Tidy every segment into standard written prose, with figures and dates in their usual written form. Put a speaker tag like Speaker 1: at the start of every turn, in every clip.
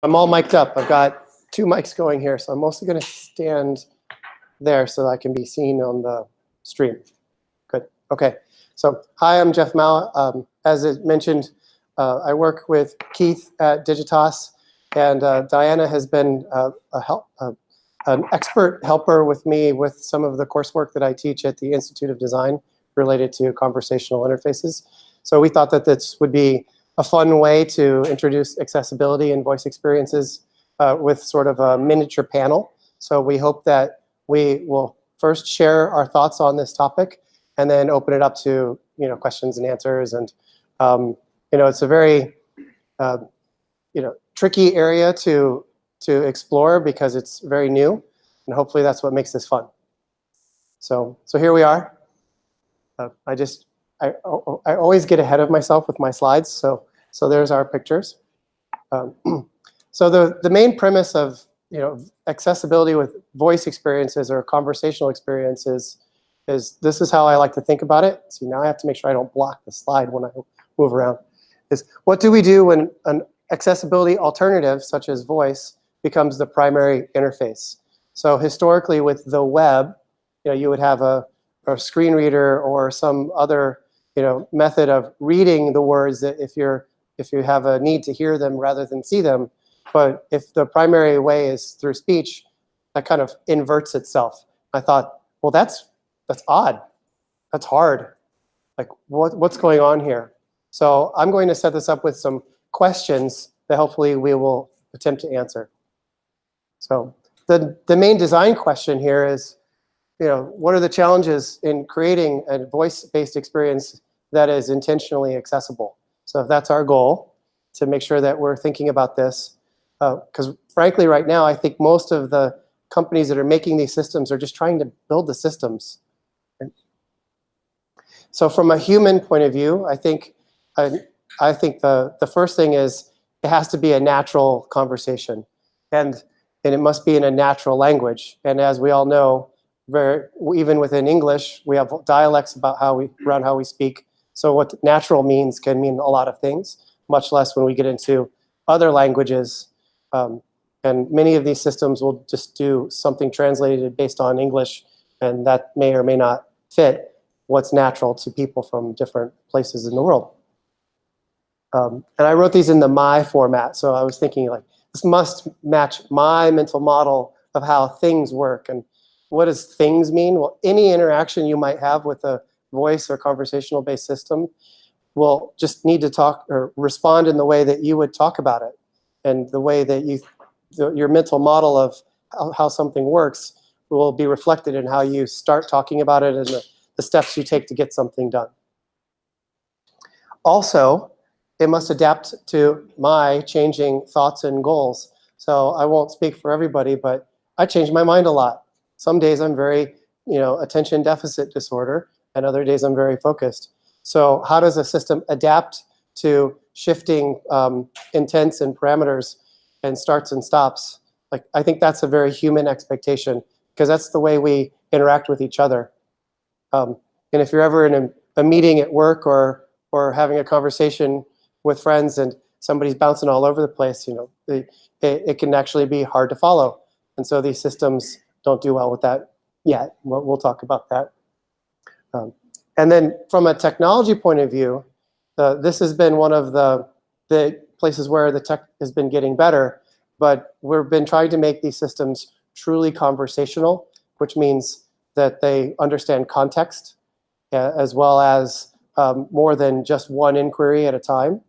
Speaker 1: I'm all mic'd up. I've got 2 mics going here, so I'm mostly going to stand there so that I can be seen on the stream. Good. Okay. So, hi, I'm Jeff Mau. As it mentioned, I work with Keith at Digitas, and Diana has been an expert helper with me with some of the coursework that I teach at the Institute of Design related to conversational interfaces. So we thought that this would be a fun way to introduce accessibility and voice experiences with sort of a miniature panel. So we hope that we will first share our thoughts on this topic and then open it up to questions and answers. And it's a very tricky area to explore because it's very new, and hopefully that's what makes this fun. So here we are. I always get ahead of myself with my slides, so there's our pictures. So the main premise of accessibility with voice experiences or conversational experiences is this is how I like to think about it. See, now I have to make sure I don't block the slide when I move around. Is what do we do when an accessibility alternative such as voice becomes the primary interface? So historically with the web, you would have a screen reader or some other method of reading the words that if you have a need to hear them rather than see them. But if the primary way is through speech, that kind of inverts itself. I thought, well, that's odd. That's hard. Like, what's going on here? So I'm going to set this up with some questions that hopefully we will attempt to answer. So the main design question here is, what are the challenges in creating a voice-based experience that is intentionally accessible? So if that's our goal, to make sure that we're thinking about this, because frankly, right now, I think most of the companies that are making these systems are just trying to build the systems. So from a human point of view, I think the first thing is it has to be a natural conversation, and it must be in a natural language. And as we all know, even within English, we have dialects about around how we speak. So what natural means can mean a lot of things, much less when we get into other languages. And many of these systems will just do something translated based on English, and that may or may not fit what's natural to people from different places in the world. And I wrote these in the my format, so I was thinking like, this must match my mental model of how things work. And what does things mean? Well, any interaction you might have with a voice or conversational based system will just need to talk or respond in the way that you would talk about it. And the way that your mental model of how something works will be reflected in how you start talking about it and the steps you take to get something done. Also, it must adapt to my changing thoughts and goals. So I won't speak for everybody, but I change my mind a lot. Some days I'm very, attention deficit disorder, and other days I'm very focused. So how does a system adapt to shifting intents and parameters and starts and stops? Like, I think that's a very human expectation because that's the way we interact with each other. And if you're ever in a meeting at work or having a conversation with friends and somebody's bouncing all over the place, it can actually be hard to follow. And so these systems don't do well with that yet. We'll talk about that. And then from a technology point of view, this has been one of the places where the tech has been getting better, but we've been trying to make these systems truly conversational, which means that they understand context as well as more than just one inquiry at a time.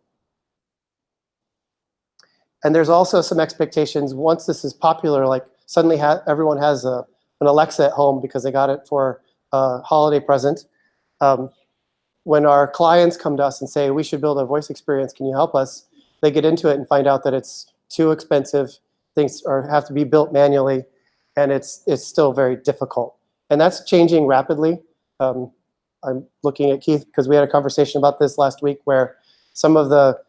Speaker 1: And there's also some expectations once this is popular, like suddenly everyone has an Alexa at home because they got it for a holiday present. When our clients come to us and say, we should build a voice experience, can you help us? They get into it and find out that it's too expensive, things have to be built manually, and it's still very difficult. And that's changing rapidly. I'm looking at Keith because we had a conversation about this last week where some of the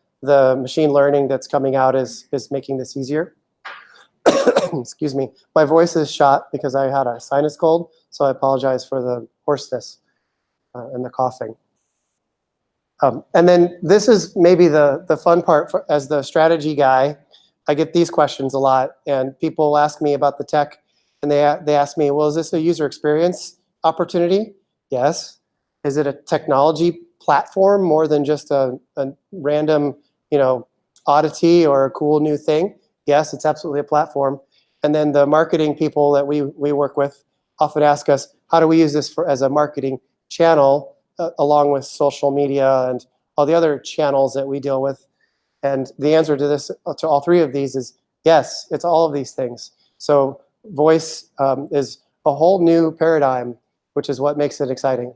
Speaker 1: machine learning that's coming out is making this easier. Excuse me. My voice is shot because I had a sinus cold, so I apologize for the hoarseness and the coughing. And then this is maybe the fun part as the strategy guy. I get these questions a lot, and people ask me about the tech, and they ask me, well, is this a user experience opportunity? Yes. Is it a technology platform more than just a random, oddity or a cool new thing? Yes, it's absolutely a platform. And then the marketing people that we work with often ask us, how do we use this as a marketing channel along with social media and all the other channels that we deal with? And the answer to this, to all three of these, is yes, it's all of these things. So voice is a whole new paradigm, which is what makes it exciting.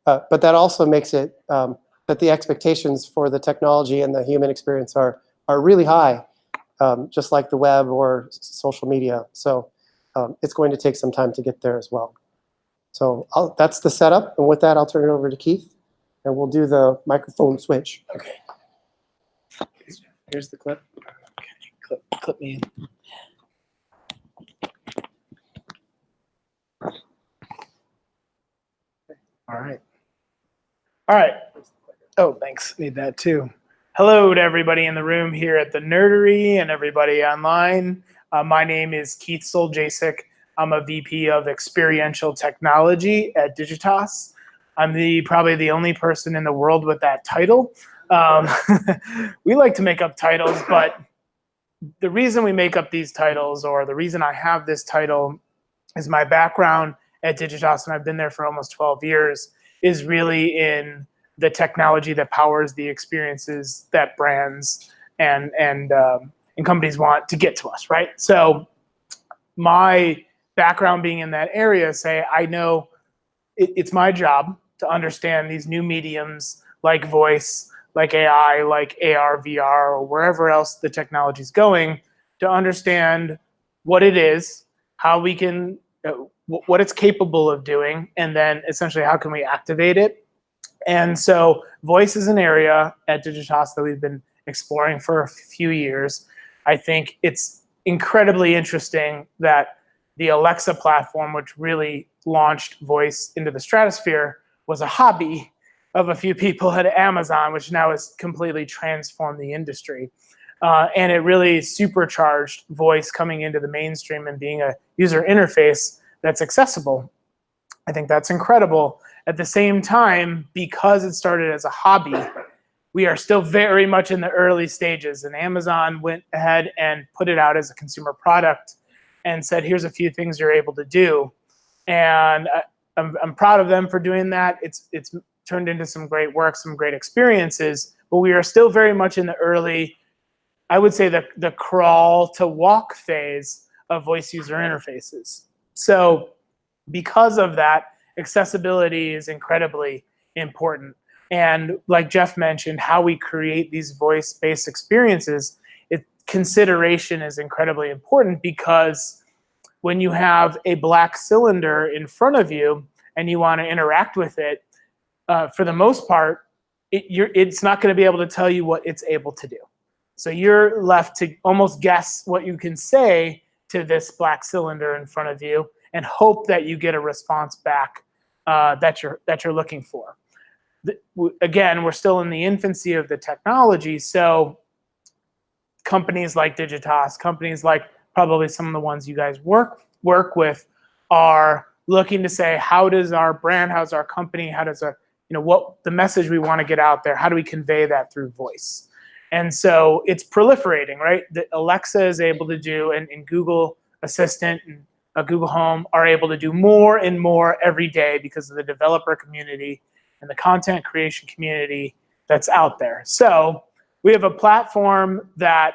Speaker 1: But that also makes it that the expectations for the technology and the human experience are really high, just like the web or social media. So it's going to take some time to get there as well. So that's the setup. And with that, I'll turn it over to Keith, and we'll do the microphone switch.
Speaker 2: Okay. Here's the clip. Okay, clip me in. All right. All right. Oh, thanks. Need that too. Hello to everybody in the room here at the Nerdery and everybody online. My name is Keith Soljacich. I'm a VP of Experiential Technology at Digitas. I'm probably the only person in the world with that title. We like to make up titles, but the reason we make up these titles, or the reason I have this title, is my background at Digitas, and I've been there for almost 12 years, is really in the technology that powers the experiences that brands and companies want to get to us, right? So my background being in that area, I know it's my job to understand these new mediums like voice, like AI, like AR, VR, or wherever else the technology is going, to understand what it is, how we can, what it's capable of doing, and then essentially how can we activate it. And so voice is an area at Digitas that we've been exploring for a few years. I think it's incredibly interesting that the Alexa platform, which really launched voice into the stratosphere, was a hobby of a few people at Amazon, which now has completely transformed the industry. And it really supercharged voice coming into the mainstream and being a user interface that's accessible. I think that's incredible. At the same time, because it started as a hobby, we are still very much in the early stages. And Amazon went ahead and put it out as a consumer product and said, here's a few things you're able to do. And I'm proud of them for doing that. It's turned into some great work, some great experiences, but we are still very much in the early, I would say the crawl to walk phase of voice user interfaces. So because of that, accessibility is incredibly important. And like Jeff mentioned, how we create these voice-based experiences, consideration is incredibly important, because when you have a black cylinder in front of you and you want to interact with it, for the most part, it's not going to be able to tell you what it's able to do. So you're left to almost guess what you can say to this black cylinder in front of you and hope that you get a response back that you're looking for. Again, we're still in the infancy of the technology, so companies like Digitas, companies like probably some of the ones you guys work with, are looking to say, how does our brand, how's our company, how does our, what the message we want to get out there, how do we convey that through voice? And so it's proliferating, right? The Alexa is able to do, and Google Assistant and Google Home are able to do more and more every day because of the developer community and the content creation community that's out there. So we have a platform that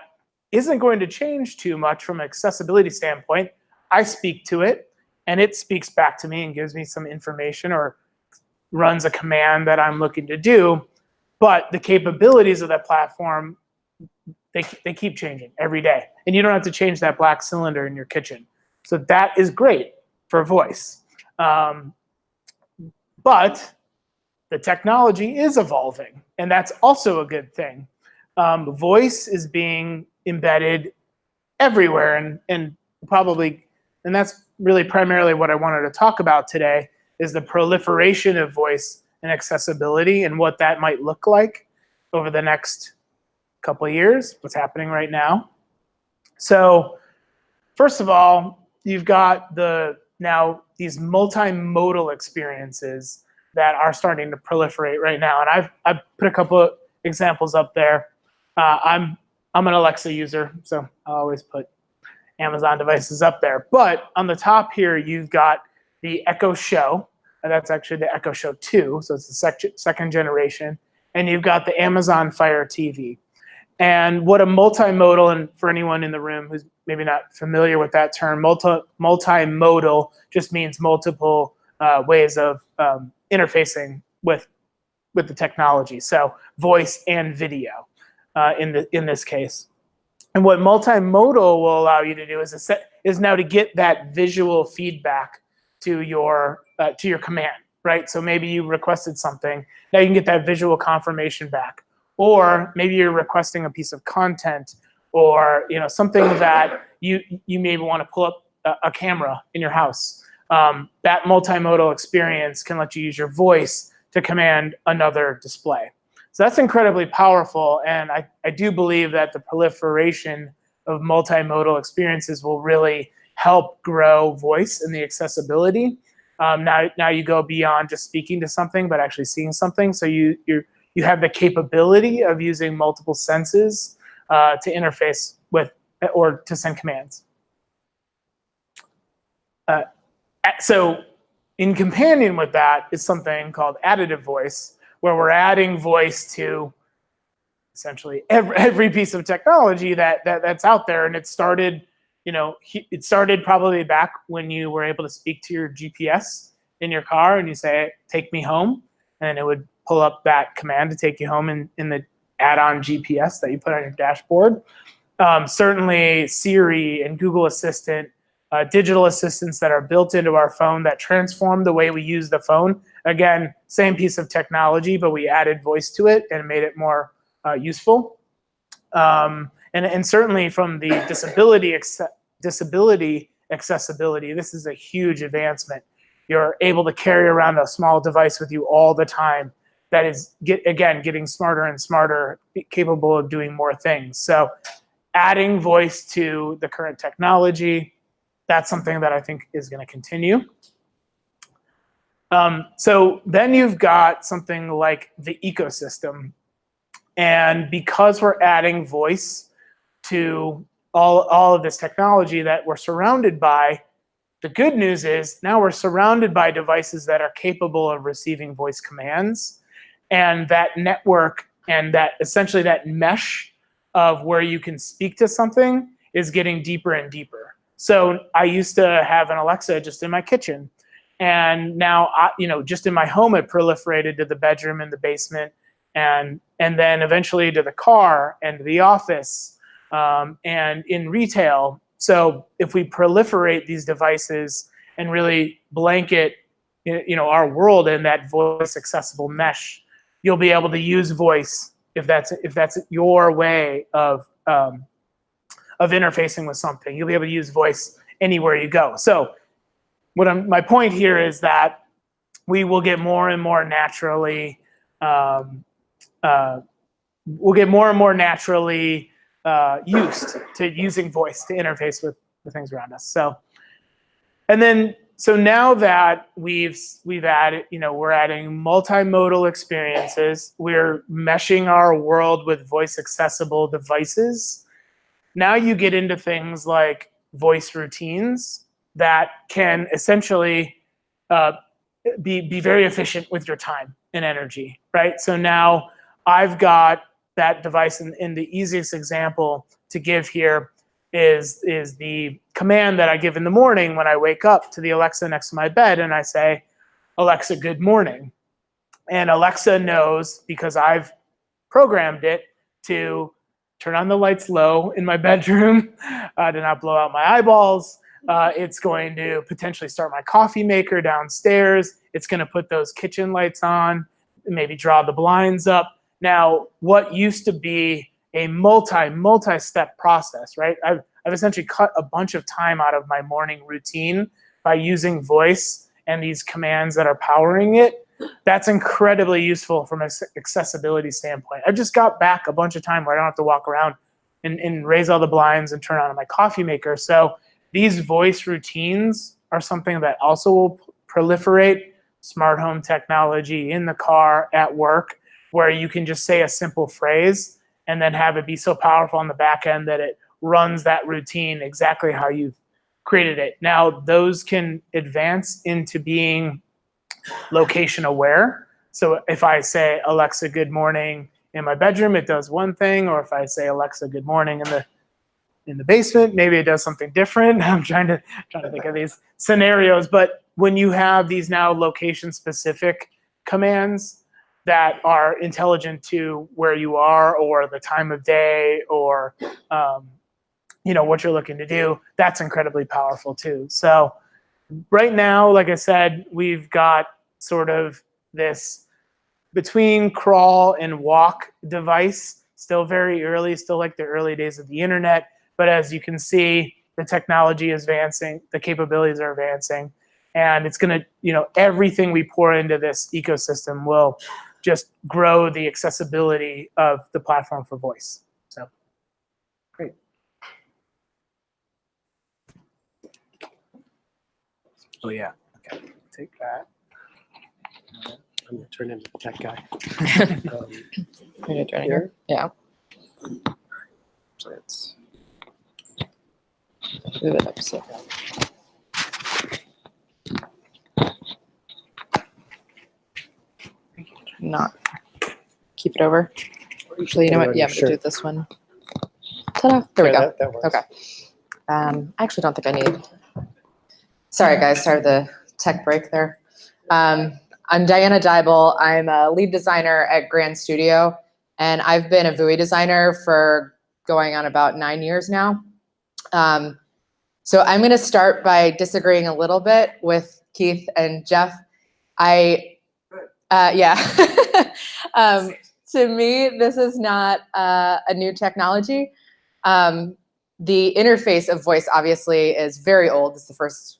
Speaker 2: isn't going to change too much from an accessibility standpoint. I speak to it, and it speaks back to me and gives me some information or runs a command that I'm looking to do. But the capabilities of that platform, they keep changing every day. And you don't have to change that black cylinder in your kitchen. So that is great for voice. But the technology is evolving, and that's also a good thing. Voice is being embedded everywhere, and that's really primarily what I wanted to talk about today, is the proliferation of voice and accessibility and what that might look like over the next couple of years, what's happening right now. So first of all, you've got now these multimodal experiences that are starting to proliferate right now. And I've put a couple of examples up there. I'm an Alexa user, so I always put Amazon devices up there. But on the top here, you've got the Echo Show, and that's actually the Echo Show 2, so it's the second generation. And you've got the Amazon Fire TV. And what a multimodal, and for anyone in the room who's maybe not familiar with that term, multimodal just means multiple ways of interfacing with the technology. So voice and video in this case. And what multimodal will allow you to do is now to get that visual feedback to your command, right? So maybe you requested something, now you can get that visual confirmation back. Or maybe you're requesting a piece of content, or something that you maybe want to pull up a camera in your house. That multimodal experience can let you use your voice to command another display. So that's incredibly powerful, and I do believe that the proliferation of multimodal experiences will really help grow voice and the accessibility. Now you go beyond just speaking to something, but actually seeing something. So you have the capability of using multiple senses to interface with or to send commands. So in companion with that is something called Additive Voice, where we're adding voice to essentially every piece of technology that's out there. And it started, it started probably back when you were able to speak to your GPS in your car and you say, "Take me home," and it would pull up that command to take you home in the add-on GPS that you put on your dashboard. Certainly Siri and Google Assistant, digital assistants that are built into our phone that transform the way we use the phone. Again, same piece of technology, but we added voice to it and made it more useful. And certainly from the disability accessibility, this is a huge advancement. You're able to carry around a small device with you all the time that is, getting smarter and smarter, capable of doing more things. So adding voice to the current technology, that's something that I think is going to continue. So then you've got something like the ecosystem. And because we're adding voice to all of this technology that we're surrounded by, the good news is now we're surrounded by devices that are capable of receiving voice commands. And that network and that essentially that mesh of where you can speak to something is getting deeper and deeper. So I used to have an Alexa just in my kitchen. And now, just in my home, it proliferated to the bedroom and the basement, and then eventually to the car and to the office and in retail. So if we proliferate these devices and really blanket, our world in that voice accessible mesh, you'll be able to use voice if that's your way of interfacing with something. You'll be able to use voice anywhere you go. So my point here is that we will get more and more naturally used to using voice to interface with the things around us. So now that we've added, we're adding multimodal experiences, we're meshing our world with voice accessible devices. Now you get into things like voice routines that can essentially be very efficient with your time and energy, right? So now I've got that device, and the easiest example to give here is the command that I give in the morning when I wake up to the Alexa next to my bed, and I say, "Alexa, good morning." And Alexa knows, because I've programmed it to turn on the lights low in my bedroom, to not blow out my eyeballs. It's going to potentially start my coffee maker downstairs. It's going to put those kitchen lights on, maybe draw the blinds up. Now, what used to be a multi-step process, right? I've essentially cut a bunch of time out of my morning routine by using voice and these commands that are powering it. That's incredibly useful from an accessibility standpoint. I've just got back a bunch of time where I don't have to walk around and raise all the blinds and turn on my coffee maker. So these voice routines are something that also will proliferate. Smart home technology in the car, at work, where you can just say a simple phrase and then have it be so powerful on the back end that it runs that routine exactly how you've created it. Now, those can advance into being location aware. So if I say, Alexa, good morning in my bedroom, it does one thing. Or if I say, Alexa, good morning in the basement, maybe it does something different. I'm trying to think of these scenarios. But when you have these now location specific commands that are intelligent to where you are or the time of day or what you're looking to do, that's incredibly powerful too. So right now, like I said, we've got sort of this between crawl and walk device, still very early, still like the early days of the internet. But as you can see, the technology is advancing, the capabilities are advancing, and it's going to, everything we pour into this ecosystem will just grow the accessibility of the platform for voice. So, great. Oh yeah, okay, take that.
Speaker 1: I'm gonna turn into the tech guy.
Speaker 3: You're turning here? Yeah.
Speaker 1: So it's
Speaker 3: Move it up so. Not keep it over. Actually, you know what? Yeah, I'm gonna do this one. Ta-da! There we go.
Speaker 1: That works.
Speaker 3: Okay. I actually don't think I need. Sorry, guys. Sorry, the tech break there. I'm Diana Deibel. I'm a lead designer at Grand Studio, and I've been a VUI designer for going on about 9 years now. So I'm going to start by disagreeing a little bit with Keith and Jeff. To me, this is not a new technology. The interface of voice obviously is very old. It's the first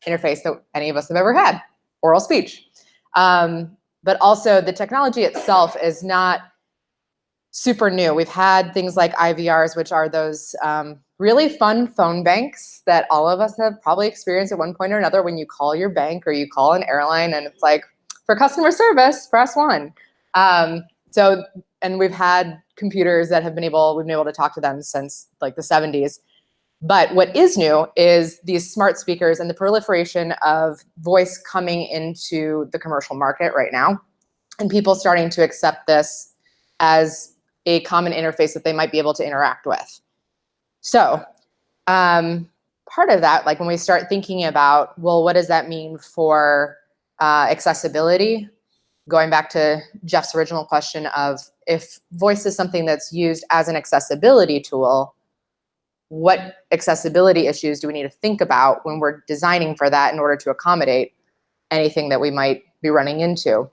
Speaker 3: interface that any of us have ever had, oral speech. But also the technology itself is not super new. We've had things like IVRs, which are those really fun phone banks that all of us have probably experienced at one point or another when you call your bank or you call an airline and it's like, for customer service, press 1. And we've had computers that we've been able to talk to them since like the 70s. But what is new is these smart speakers and the proliferation of voice coming into the commercial market right now, and people starting to accept this as a common interface that they might be able to interact with. So part of that, like when we start thinking about, well, what does that mean for accessibility? Going back to Jeff's original question of if voice is something that's used as an accessibility tool, what accessibility issues do we need to think about when we're designing for that in order to accommodate anything that we might be running into?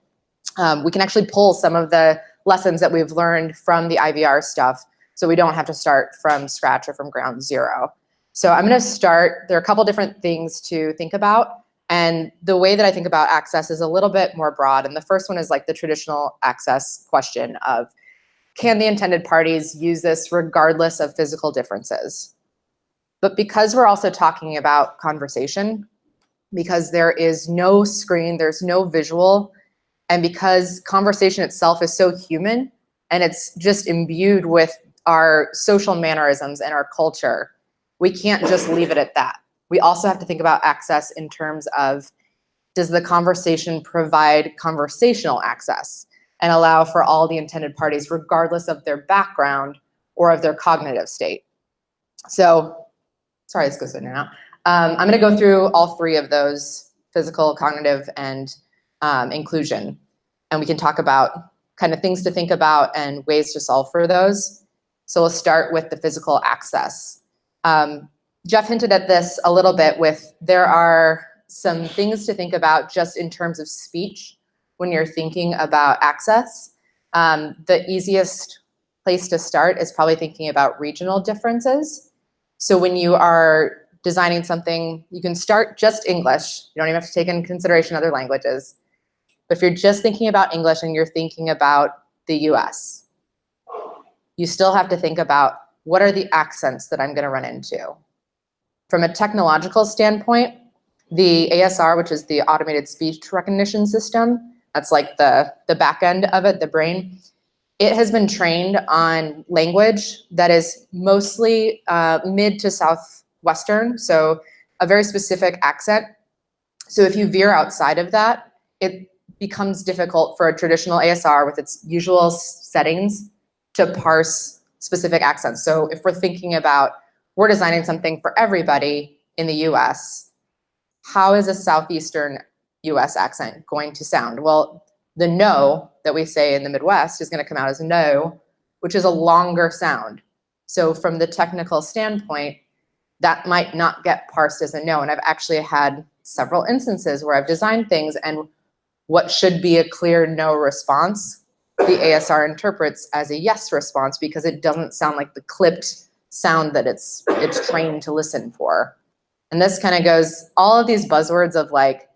Speaker 3: We can actually pull some of the lessons that we've learned from the IVR stuff so we don't have to start from scratch or from ground zero. So I'm going to start, there are a couple different things to think about. And the way that I think about access is a little bit more broad. And the first one is like the traditional access question of, can the intended parties use this regardless of physical differences? But because we're also talking about conversation, because there is no screen, there's no visual, and because conversation itself is so human and it's just imbued with our social mannerisms and our culture, we can't just leave it at that. We also have to think about access in terms of, does the conversation provide conversational access and allow for all the intended parties regardless of their background or of their cognitive state? So, sorry, this goes in and out. I'm going to go through all three of those: physical, cognitive, and inclusion. And we can talk about kind of things to think about and ways to solve for those. So we'll start with the physical access. Jeff hinted at this a little bit with, there are some things to think about just in terms of speech when you're thinking about access. The easiest place to start is probably thinking about regional differences. So when you are designing something, you can start just English. You don't even have to take into consideration other languages. But if you're just thinking about English and you're thinking about the US, you still have to think about what are the accents that I'm going to run into? From a technological standpoint, the ASR, which is the automated speech recognition system, that's like the back end of it, the brain, it has been trained on language that is mostly mid to southwestern, so a very specific accent. So if you veer outside of that, it becomes difficult for a traditional ASR with its usual settings to parse specific accents. So if we're thinking about, we're designing something for everybody in the US, how is a southeastern US accent going to sound? Well, the no that we say in the Midwest is going to come out as no, which is a longer sound. So from the technical standpoint, that might not get parsed as a no. And I've actually had several instances where I've designed things and what should be a clear no response, the ASR interprets as a yes response because it doesn't sound like the clipped sound that it's trained to listen for. And this kind of goes, all of these buzzwords of like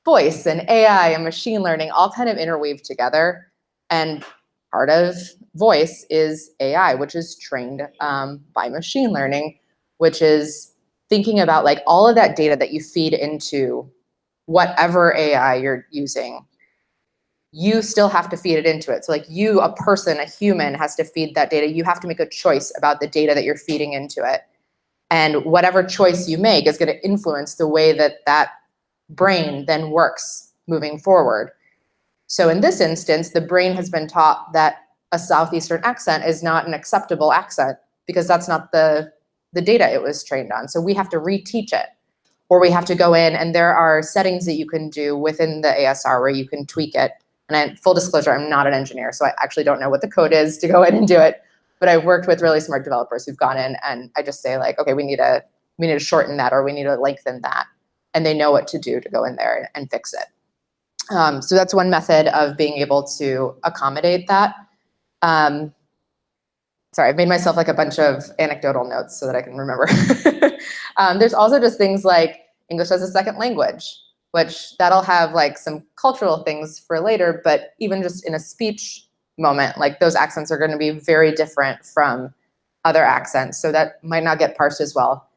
Speaker 3: voice and AI and machine learning all kind of interweave together. And part of voice is AI, which is trained by machine learning, which is thinking about like all of that data that you feed into whatever AI you're using. You still have to feed it into it. So like you, a person, a human has to feed that data. You have to make a choice about the data that you're feeding into it. And whatever choice you make is going to influence the way that that brain then works moving forward. So in this instance, the brain has been taught that a southeastern accent is not an acceptable accent because that's not the data it was trained on. So we have to reteach it, or we have to go in, and there are settings that you can do within the ASR where you can tweak it. And full disclosure, I'm not an engineer, so I actually don't know what the code is to go in and do it. But I've worked with really smart developers who've gone in, and I just say like, okay, we need to shorten that, or we need to lengthen that, and they know what to do to go in there and fix it. So that's one method of being able to accommodate that. Sorry, I've made myself like a bunch of anecdotal notes so that I can remember. There's also just things like English as a second language, which that'll have like some cultural things for later, but even just in a speech moment, like those accents are going to be very different from other accents. So that might not get parsed as well.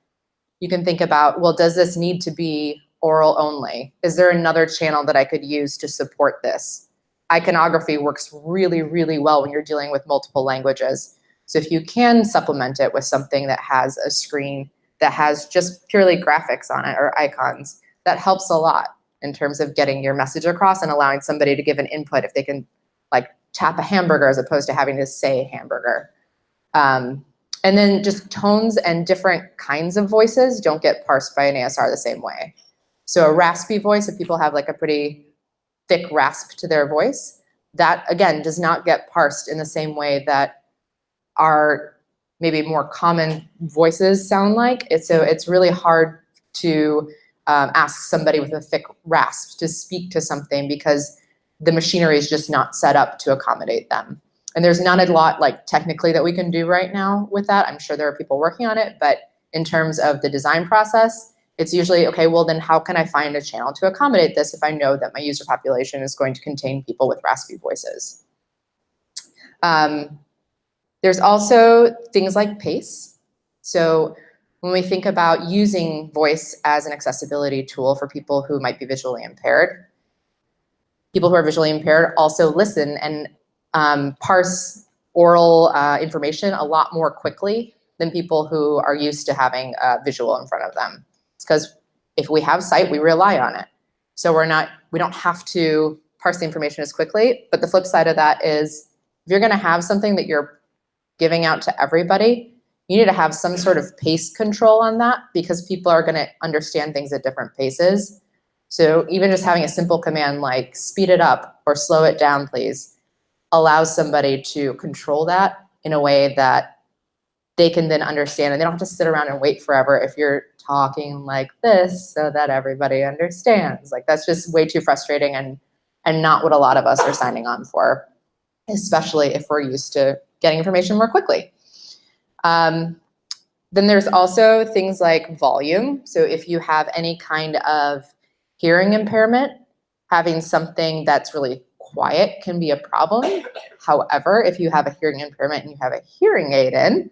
Speaker 3: You can think about, well, does this need to be oral only? Is there another channel that I could use to support this? Iconography works really, really well when you're dealing with multiple languages. So if you can supplement it with something that has a screen that has just purely graphics on it or icons, that helps a lot in terms of getting your message across and allowing somebody to give an input if they can like tap a hamburger as opposed to having to say hamburger. And then just tones and different kinds of voices don't get parsed by an ASR the same way. So a raspy voice, if people have like a pretty thick rasp to their voice, that again does not get parsed in the same way that our maybe more common voices sound like. So it's really hard to ask somebody with a thick rasp to speak to something because the machinery is just not set up to accommodate them. And there's not a lot like technically that we can do right now with that. I'm sure there are people working on it, but in terms of the design process, it's usually, okay, well then how can I find a channel to accommodate this if I know that my user population is going to contain people with raspy voices? There's also things like pace. So when we think about using voice as an accessibility tool for people who might be visually impaired, people who are visually impaired also listen and parse oral information a lot more quickly than people who are used to having a visual in front of them. It's because if we have sight, we rely on it. So we don't have to parse the information as quickly. But the flip side of that is if you're going to have something that you're giving out to everybody, you need to have some sort of pace control on that because people are going to understand things at different paces. So even just having a simple command like speed it up or slow it down, please, allows somebody to control that in a way that they can then understand, and they don't have to sit around and wait forever if you're talking like this so that everybody understands. Like that's just way too frustrating and not what a lot of us are signing on for, especially if we're used to getting information more quickly. Then there's also things like volume. So if you have any kind of hearing impairment, having something that's really quiet can be a problem. However, if you have a hearing impairment and you have a hearing aid in,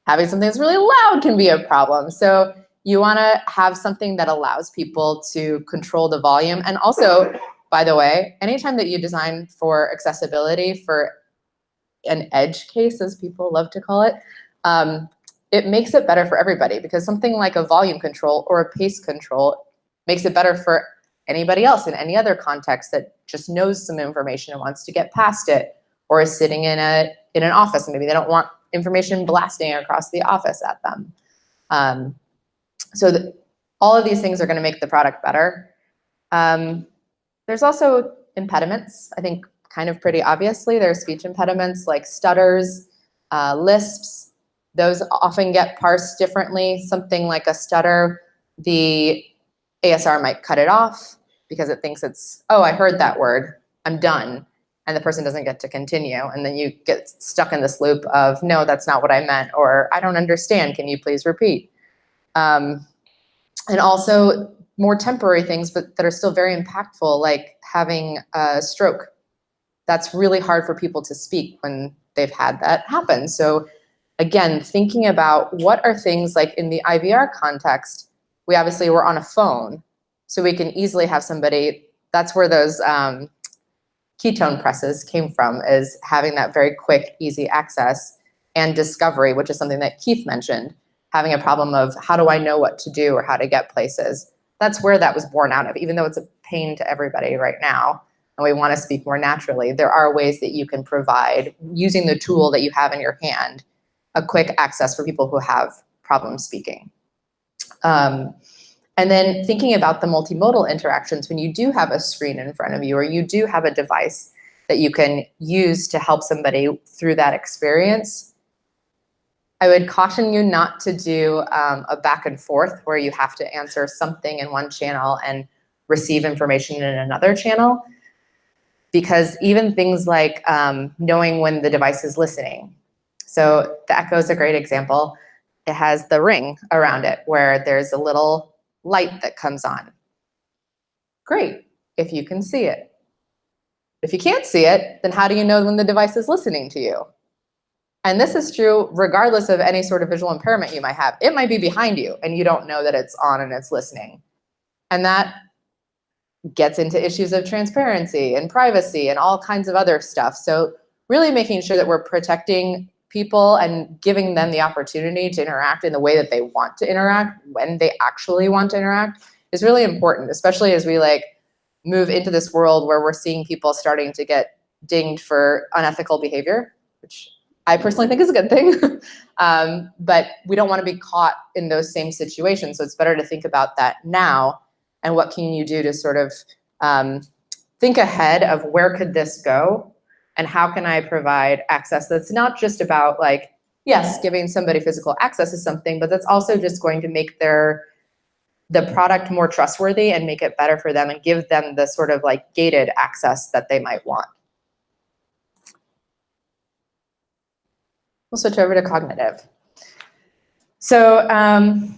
Speaker 3: Having something that's really loud can be a problem. So you want to have something that allows people to control the volume. And also, by the way, anytime that you design for accessibility for an edge case, as people love to call it, it makes it better for everybody, because something like a volume control or a pace control makes it better for anybody else in any other context that just knows some information and wants to get past it, or is sitting in an office and maybe they don't want information blasting across the office at them. So all of these things are going to make the product better. There's also impediments, I think kind of pretty obviously. There are speech impediments like stutters, lisps. Those often get parsed differently. Something like a stutter, the ASR might cut it off because it thinks it's, oh, I heard that word, I'm done. And the person doesn't get to continue. And then you get stuck in this loop of, no, that's not what I meant, or I don't understand, can you please repeat? And also more temporary things, but that are still very impactful, like having a stroke. That's really hard for people to speak when they've had that happen. So again, thinking about what are things like in the IVR context, we obviously were on a phone, so we can easily have somebody, that's where those ketone presses came from, is having that very quick, easy access, and discovery, which is something that Keith mentioned, having a problem of how do I know what to do or how to get places. That's where that was born out of, even though it's a pain to everybody right now, and we want to speak more naturally. There are ways that you can provide, using the tool that you have in your hand, a quick access for people who have problems speaking. And then thinking about the multimodal interactions when you do have a screen in front of you, or you do have a device that you can use to help somebody through that experience. I would caution you not to do a back and forth where you have to answer something in one channel and receive information in another channel, because even things like knowing when the device is listening. So the Echo is a great example. It has the ring around it where there's a little light that comes on. Great, if you can see it. If you can't see it, then how do you know when the device is listening to you? And this is true regardless of any sort of visual impairment you might have. It might be behind you and you don't know that it's on and it's listening. And that gets into issues of transparency and privacy and all kinds of other stuff. So really making sure that we're protecting people and giving them the opportunity to interact in the way that they want to interact when they actually want to interact is really important, especially as we like move into this world where we're seeing people starting to get dinged for unethical behavior, which I personally think is a good thing. But we don't want to be caught in those same situations. So it's better to think about that now, and what can you do to sort of think ahead of where could this go, and how can I provide access that's not just about like, yes, giving somebody physical access to something, but that's also just going to make the product more trustworthy and make it better for them and give them the sort of like gated access that they might want. We'll switch over to cognitive. So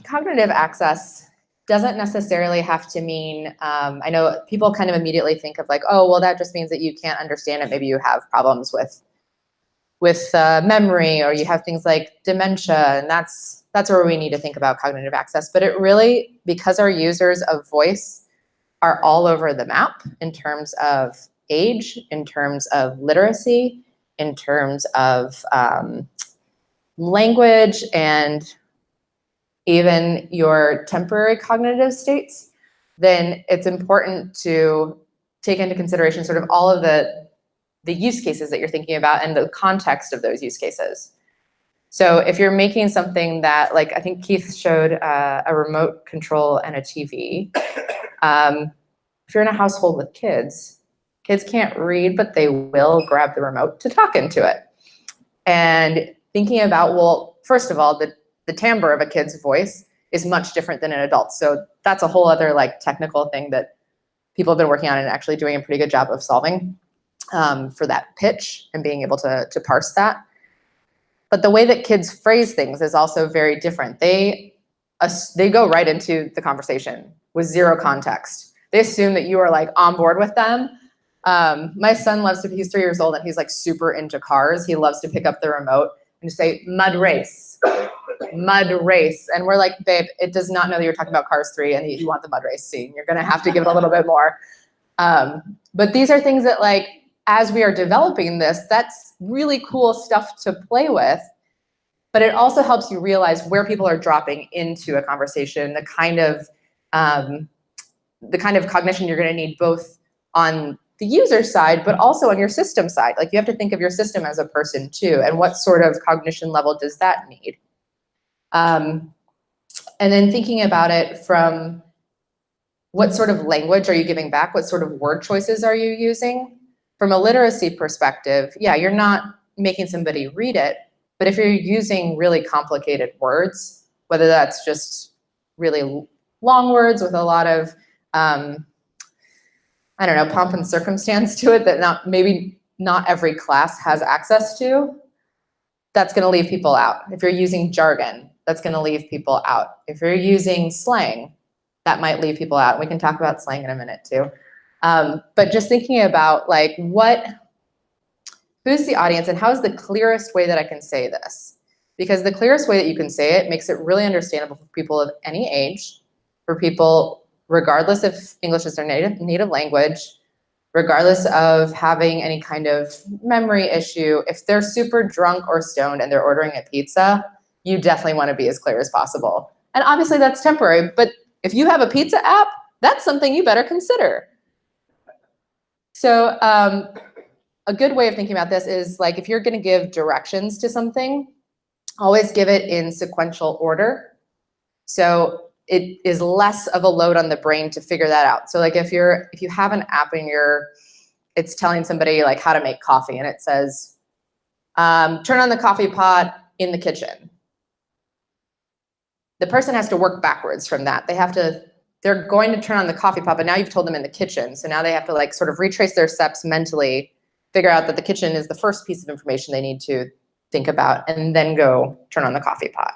Speaker 3: cognitive access doesn't necessarily have to mean, I know people kind of immediately think of like, oh, well, that just means that you can't understand it. Maybe you have problems with memory, or you have things like dementia, and that's where we need to think about cognitive access. But it really, because our users of voice are all over the map in terms of age, in terms of literacy, in terms of language, and even your temporary cognitive states, then it's important to take into consideration sort of all of the use cases that you're thinking about and the context of those use cases. So if you're making something that, like I think Keith showed a remote control and a TV, if you're in a household with kids can't read, but they will grab the remote to talk into it. And thinking about, well, first of all, the timbre of a kid's voice is much different than an adult. So that's a whole other like technical thing that people have been working on and actually doing a pretty good job of solving for that pitch and being able to parse that. But the way that kids phrase things is also very different. They go right into the conversation with zero context. They assume that you are like on board with them. My son he's 3 years old and he's like super into cars. He loves to pick up the remote and you say mud race, mud race. And we're like, babe, it does not know that you're talking about Cars 3 and you want the mud race scene. You're gonna have to give it a little bit more. But these are things that, like, as we are developing this, that's really cool stuff to play with. But it also helps you realize where people are dropping into a conversation, the kind of cognition you're going to need both on the user side, but also on your system side. Like, you have to think of your system as a person too, and what sort of cognition level does that need? And then thinking about it from what sort of language are you giving back? What sort of word choices are you using? From a literacy perspective, yeah, you're not making somebody read it, but if you're using really complicated words, whether that's just really long words with a lot of, I don't know, pomp and circumstance to it that maybe not every class has access to, that's gonna leave people out. If you're using jargon, that's gonna leave people out. If you're using slang, that might leave people out. We can talk about slang in a minute too. But just thinking about, like, who's the audience and how is the clearest way that I can say this? Because the clearest way that you can say it makes it really understandable for people of any age, for people regardless if English is their native language, regardless of having any kind of memory issue. If they're super drunk or stoned and they're ordering a pizza, you definitely want to be as clear as possible. And obviously that's temporary, but if you have a pizza app, that's something you better consider. So a good way of thinking about this is, like, if you're going to give directions to something, always give it in sequential order. So it is less of a load on the brain to figure that out. So, like, if you have an app and it's telling somebody, like, how to make coffee, and it says, turn on the coffee pot in the kitchen. The person has to work backwards from that. They're going to turn on the coffee pot, but now you've told them in the kitchen. So now they have to, like, sort of retrace their steps mentally, figure out that the kitchen is the first piece of information they need to think about, and then go turn on the coffee pot.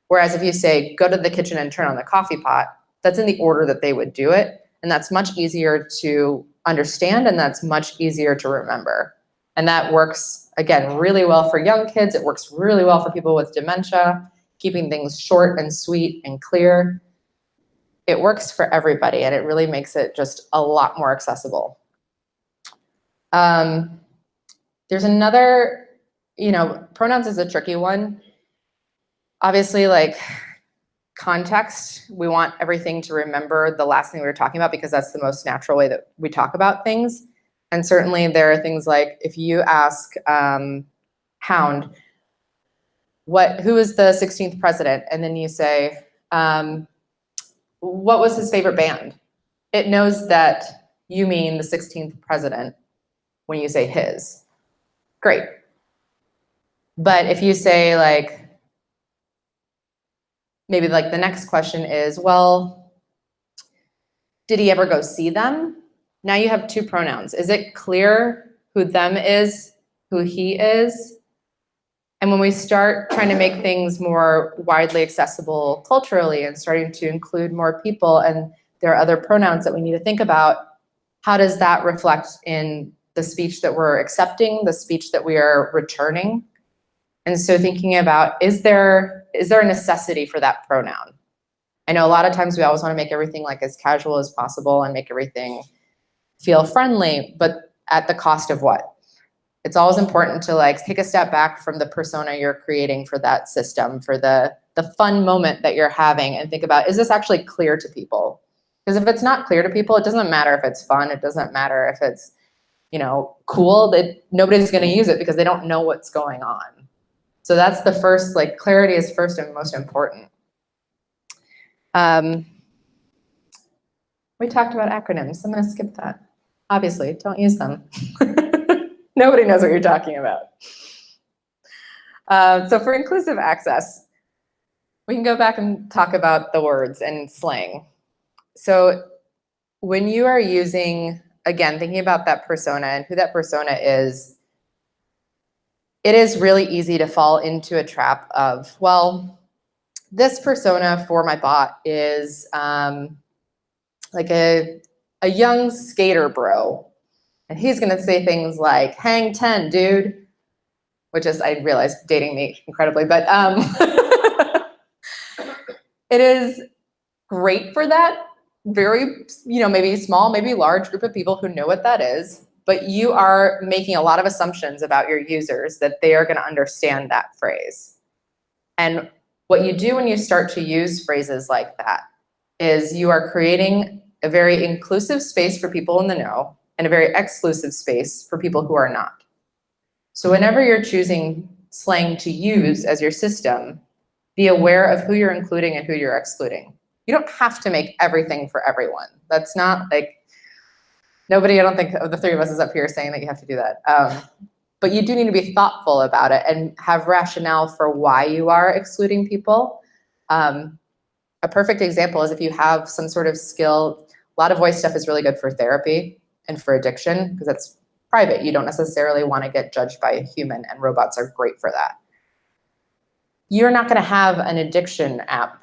Speaker 3: Whereas if you say, go to the kitchen and turn on the coffee pot, that's in the order that they would do it. And that's much easier to understand, and that's much easier to remember. And that works, again, really well for young kids. It works really well for people with dementia, keeping things short and sweet and clear. It works for everybody, and it really makes it just a lot more accessible. There's another, pronouns is a tricky one. Obviously, like, context, we want everything to remember the last thing we were talking about, because that's the most natural way that we talk about things. And certainly there are things like, if you ask Hound, who is the 16th president? And then you say, what was his favorite band? It knows that you mean the 16th president when you say his. Great. But if you say, like, maybe, like, the next question is, well, did he ever go see them? Now you have two pronouns. Is it clear who them is, who he is? And when we start trying to make things more widely accessible culturally and starting to include more people, and there are other pronouns that we need to think about, how does that reflect in the speech that we're accepting, the speech that we are returning? And so thinking about, is there a necessity for that pronoun? I know a lot of times we always want to make everything, like, as casual as possible and make everything feel friendly, but at the cost of what? It's always important to, like, take a step back from the persona you're creating for that system, for the fun moment that you're having, and think about, is this actually clear to people? Because if it's not clear to people, it doesn't matter if it's fun, it doesn't matter if it's, cool, that nobody's going to use it because they don't know what's going on. So that's the first, like, clarity is first and most important. We talked about acronyms. I'm going to skip that. Obviously, don't use them. Nobody knows what you're talking about. So for inclusive access, we can go back and talk about the words and slang. So when you are using, again, thinking about that persona and who that persona is, it is really easy to fall into a trap of, well, this persona for my bot is like a young skater bro. And he's going to say things like, hang 10, dude. which is, I realize, dating me incredibly, but it is great for that very, maybe small, maybe large group of people who know what that is, but you are making a lot of assumptions about your users that they are going to understand that phrase. And what you do when you start to use phrases like that is you are creating a very inclusive space for people in the know and a very exclusive space for people who are not. So whenever you're choosing slang to use as your system, be aware of who you're including and who you're excluding. You don't have to make everything for everyone. That's not like, nobody, I don't think of the three of us is up here saying that you have to do that. But you do need to be thoughtful about it and have rationale for why you are excluding people. A perfect example is if you have some sort of skill, a lot of voice stuff is really good for therapy and for addiction because it's private. You don't necessarily want to get judged by a human, and robots are great for that. You're not going to have an addiction app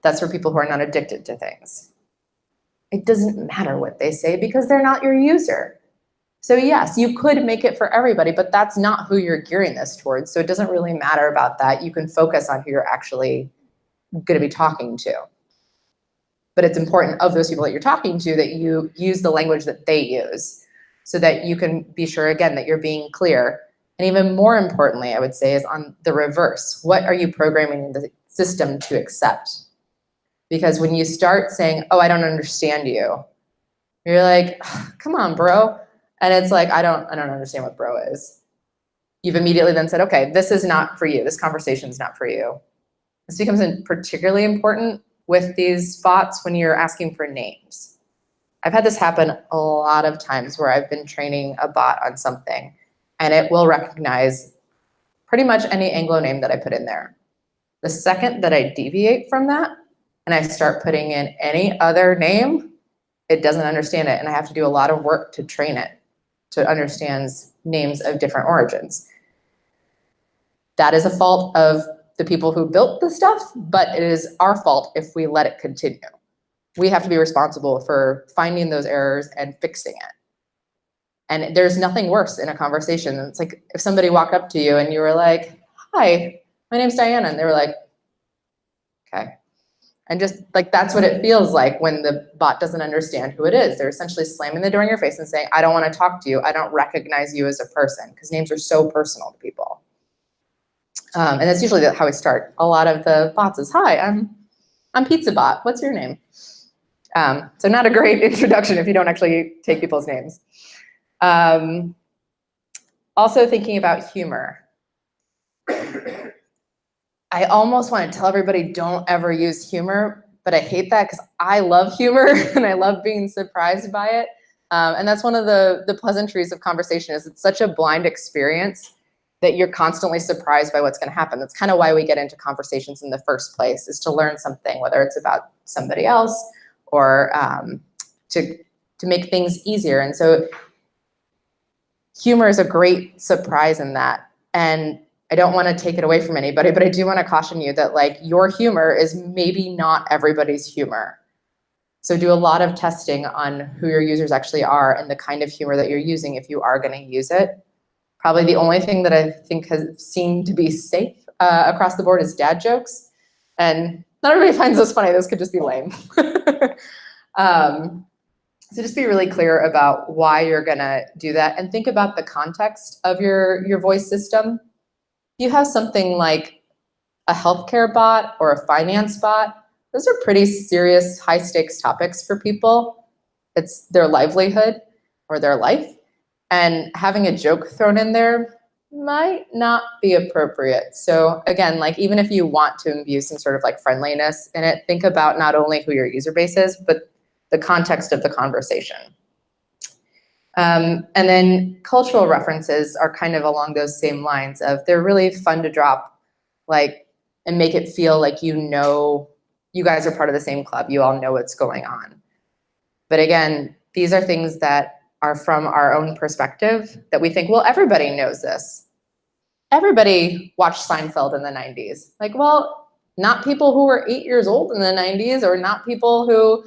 Speaker 3: that's for people who are not addicted to things. It doesn't matter what they say because they're not your user. So yes, you could make it for everybody, but that's not who you're gearing this towards. So it doesn't really matter about that. You can focus on who you're actually going to be talking to. But it's important of those people that you're talking to that you use the language that they use so that you can be sure, again, that you're being clear. And even more importantly, I would say, is on the reverse. What are you programming the system to accept? Because when you start saying, oh, I don't understand you, you're like, come on, bro. And it's like, I don't understand what bro is. You've immediately then said, okay, this is not for you. This conversation is not for you. This becomes particularly important with these bots when you're asking for names. I've had this happen a lot of times where I've been training a bot on something and it will recognize pretty much any Anglo name that I put in there. The second that I deviate from that and I start putting in any other name, it doesn't understand it, and I have to do a lot of work to train it to understand names of different origins. That is a fault of the people who built the stuff, but it is our fault if we let it continue. We have to be responsible for finding those errors and fixing it. And there's nothing worse in a conversation. It's like if somebody walked up to you and you were like, hi, my name's Diana, and they were like, okay. And just like, that's what it feels like when the bot doesn't understand who it is. They're essentially slamming the door in your face and saying, I don't want to talk to you. I don't recognize you as a person, because names are so personal to people. And that's usually how we start. A lot of the bots is, hi, I'm Pizza Bot. What's your name? So not a great introduction if you don't actually take people's names. Also thinking about humor. I almost want to tell everybody don't ever use humor, but I hate that because I love humor and I love being surprised by it. And that's one of the pleasantries of conversation, is it's such a blind experience that you're constantly surprised by what's going to happen. That's kind of why we get into conversations in the first place, is to learn something, whether it's about somebody else or to make things easier. And so humor is a great surprise in that. And I don't want to take it away from anybody, but I do want to caution you that like your humor is maybe not everybody's humor. So do a lot of testing on who your users actually are and the kind of humor that you're using if you are going to use it. Probably the only thing that I think has seemed to be safe across the board is dad jokes. And not everybody finds those funny. Those could just be lame. So just be really clear about why you're going to do that, and think about the context of your voice system. You have something like a healthcare bot or a finance bot. Those are pretty serious, high stakes topics for people. It's their livelihood or their life. And having a joke thrown in there might not be appropriate. So again, like even if you want to imbue some sort of like friendliness in it, think about not only who your user base is, but the context of the conversation. And then cultural references are kind of along those same lines of, they're really fun to drop, like, and make it feel like you know you guys are part of the same club. You all know what's going on. But again, these are things that are from our own perspective that we think, well, everybody knows this. Everybody watched Seinfeld in the 90s. Like, well, not people who were 8 years old in the 90s, or not people who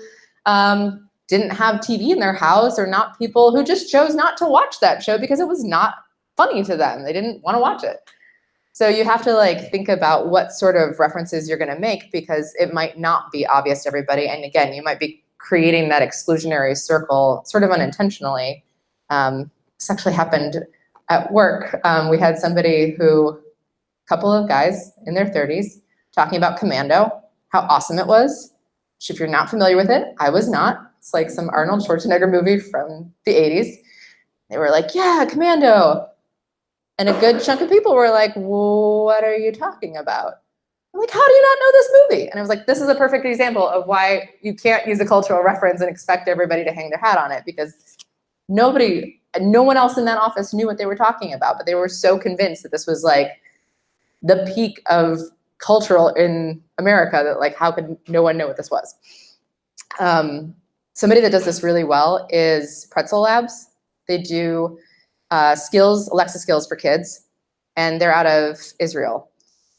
Speaker 3: didn't have TV in their house, or not people who just chose not to watch that show because it was not funny to them. They didn't want to watch it. So you have to like think about what sort of references you're going to make, because it might not be obvious to everybody. And again, you might be creating that exclusionary circle sort of unintentionally. This actually happened at work. We had somebody a couple of guys in their 30s talking about Commando, how awesome it was. If you're not familiar with it, I was not. It's like some Arnold Schwarzenegger movie from the 80s. They were like, yeah, Commando. And a good chunk of people were like, what are you talking about? I'm like, how do you not know this movie? And I was like, this is a perfect example of why you can't use a cultural reference and expect everybody to hang their hat on it, because no one else in that office knew what they were talking about, but they were so convinced that this was like the peak of cultural in America that like, how could no one know what this was? Somebody that does this really well is Pretzel Labs. They do Alexa skills for kids, and they're out of Israel.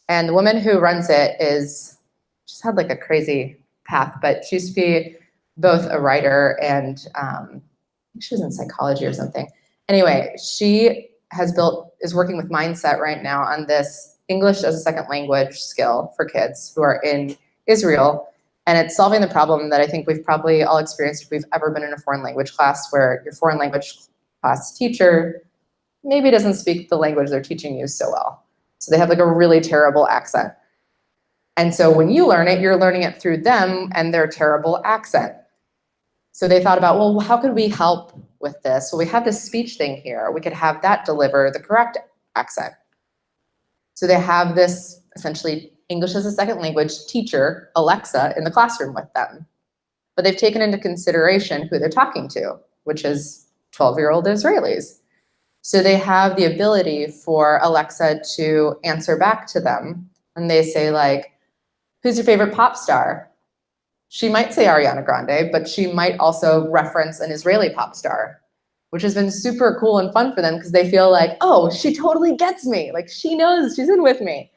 Speaker 3: And the woman who runs it she's had like a crazy path, but she used to be both a writer and I think she was in psychology or something. Anyway, she is working with Mindset right now on this English as a second language skill for kids who are in Israel. And it's solving the problem that I think we've probably all experienced if we've ever been in a foreign language class, where your foreign language class teacher maybe doesn't speak the language they're teaching you so well. So they have like a really terrible accent. And so when you learn it, you're learning it through them and their terrible accent. So they thought about, well, how could we help with this? Well, we have this speech thing here. We could have that deliver the correct accent. So they have this essentially English as a second language teacher, Alexa, in the classroom with them. But they've taken into consideration who they're talking to, which is 12-year-old Israelis. So they have the ability for Alexa to answer back to them. And they say like, who's your favorite pop star? She might say Ariana Grande, but she might also reference an Israeli pop star, which has been super cool and fun for them because they feel like, oh, she totally gets me. Like she knows, she's in with me.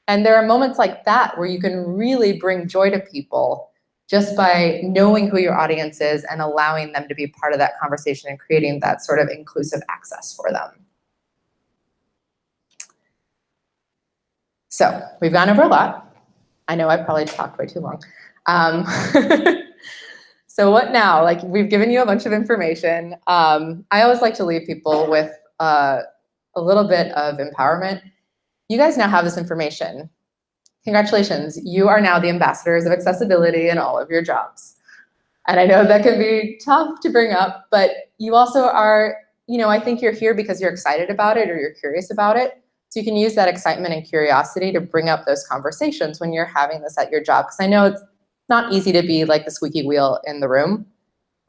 Speaker 3: And there are moments like that where you can really bring joy to people just by knowing who your audience is and allowing them to be part of that conversation and creating that sort of inclusive access for them. So we've gone over a lot. I know I've probably talked way too long. So what now? Like we've given you a bunch of information. I always like to leave people with a little bit of empowerment. You guys now have this information. Congratulations, you are now the ambassadors of accessibility in all of your jobs. And I know that can be tough to bring up, but you also are, I think you're here because you're excited about it or you're curious about it. So you can use that excitement and curiosity to bring up those conversations when you're having this at your job. Because I know it's not easy to be like the squeaky wheel in the room,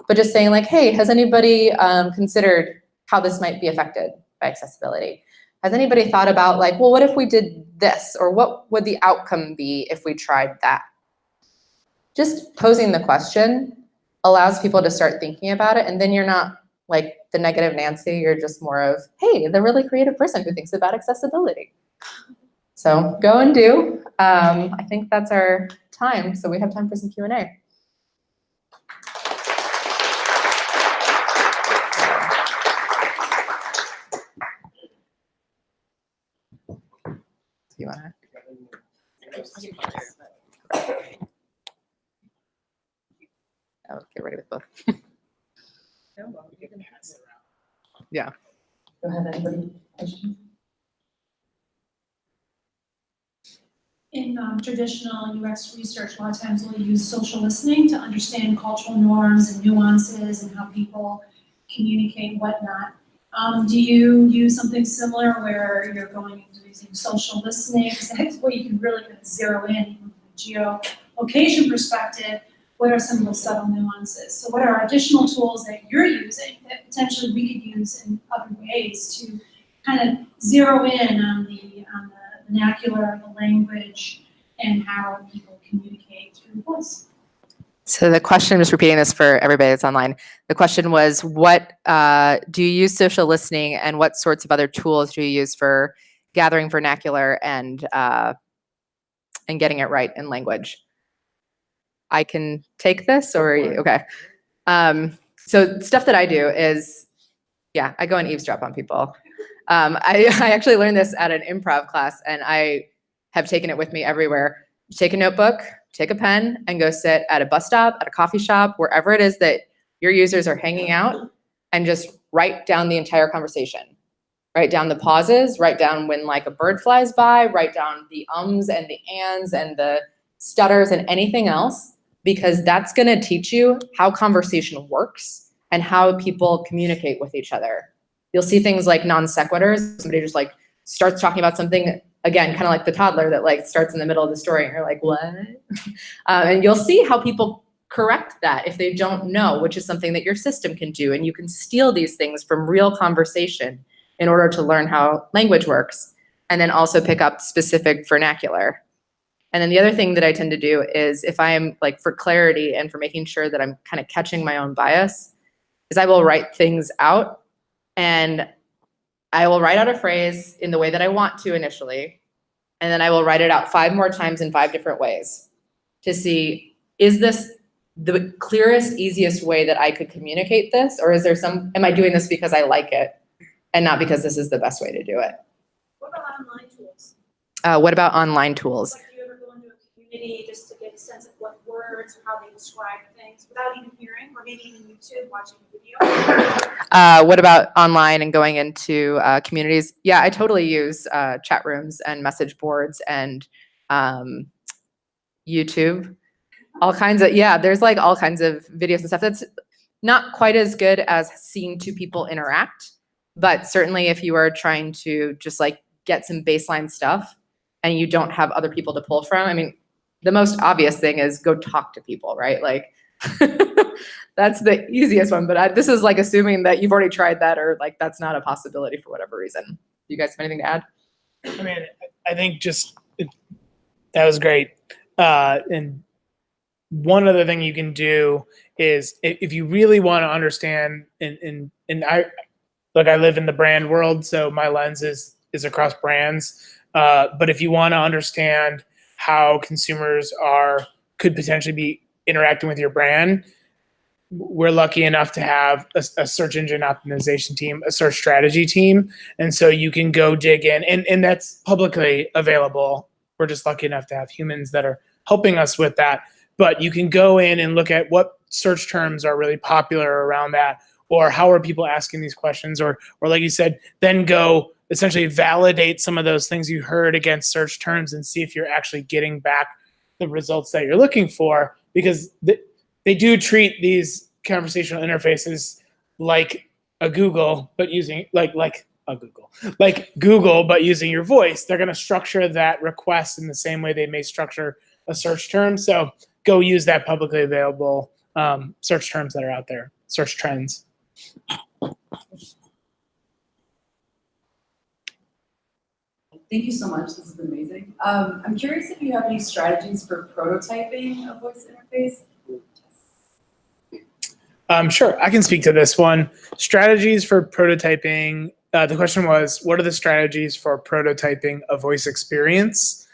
Speaker 3: but just saying like, hey, has anybody considered how this might be affected by accessibility? Has anybody thought about like, well, what if we did this? Or what would the outcome be if we tried that? Just posing the question allows people to start thinking about it. And then you're not like the negative Nancy, you're just more of, hey, the really creative person who thinks about accessibility. So go and do. I think that's our time. So we have time for some Q&A. You want to? Oh, get ready with both. Yeah. Go ahead, anybody?
Speaker 4: In traditional UX research, a lot of times we'll use social listening to understand cultural norms and nuances and how people communicate and whatnot. Do you use something similar where you're going into using social listening? Because that's where you can really kind of zero in from a geolocation perspective. What are some of those subtle nuances? So what are additional tools that you're using that potentially we could use in other ways to kind of zero in on the vernacular, the language, and how people communicate through voice?
Speaker 3: So the question, just repeating this for everybody that's online, the question was, what do you use social listening and what sorts of other tools do you use for gathering vernacular and getting it right in language? I can take this or, okay. So stuff that I do is, yeah, I go and eavesdrop on people. I actually learned this at an improv class, and I have taken it with me everywhere. Take a notebook, take a pen, and go sit at a bus stop, at a coffee shop, wherever it is that your users are hanging out, and just write down the entire conversation. Write down the pauses, write down when like a bird flies by, write down the ums and the ands and the stutters and anything else, because that's gonna teach you how conversation works and how people communicate with each other. You'll see things like non sequiturs. Somebody just like starts talking about something, again, kind of like the toddler that like starts in the middle of the story and you're like, what? And you'll see how people correct that if they don't know, which is something that your system can do. And you can steal these things from real conversation in order to learn how language works, and then also pick up specific vernacular. And then the other thing that I tend to do is, if I am like, for clarity and for making sure that I'm kind of catching my own bias, is I will write things out, and I will write out a phrase in the way that I want to initially, and then I will write it out 5 more times in 5 different ways to see, is this the clearest, easiest way that I could communicate this? Or is there am I doing this because I like it and not because this is the best way to do it?
Speaker 4: What about online tools?
Speaker 3: What about online tools?
Speaker 4: Like, do you ever go into a community just to get a sense of what words or how they describe things without even hearing, or maybe even YouTube, watching a video?
Speaker 3: What about online and going into communities? Yeah, I totally use chat rooms and message boards and YouTube. All kinds of, yeah, there's like all kinds of videos and stuff. That's not quite as good as seeing 2 people interact, but certainly if you are trying to just like get some baseline stuff and you don't have other people to pull from, I mean, the most obvious thing is go talk to people, right? Like that's the easiest one, but this is like assuming that you've already tried that, or like that's not a possibility for whatever reason. Do you guys have anything to add?
Speaker 2: I mean, I think just that was great. And one other thing you can do is, if you really want to understand, and I live in the brand world, so my lens is across brands. But if you want to understand how consumers could potentially be interacting with your brand, we're lucky enough to have a search engine optimization team, a search strategy team. And so you can go dig in, and that's publicly available. We're just lucky enough to have humans that are helping us with that. But you can go in and look at what search terms are really popular around that, or how are people asking these questions, or like you said, then go essentially validate some of those things you heard against search terms and see if you're actually getting back the results that you're looking for, because they do treat these conversational interfaces like a Google, but using like Google, but using your voice. They're going to structure that request in the same way they may structure a search term. So go use that publicly available search terms that are out there, search trends.
Speaker 5: Thank you so much. This has been amazing. I'm curious if you have any strategies for prototyping a voice interface.
Speaker 2: Sure, I can speak to this one. Strategies for prototyping. The question was, what are the strategies for prototyping a voice experience?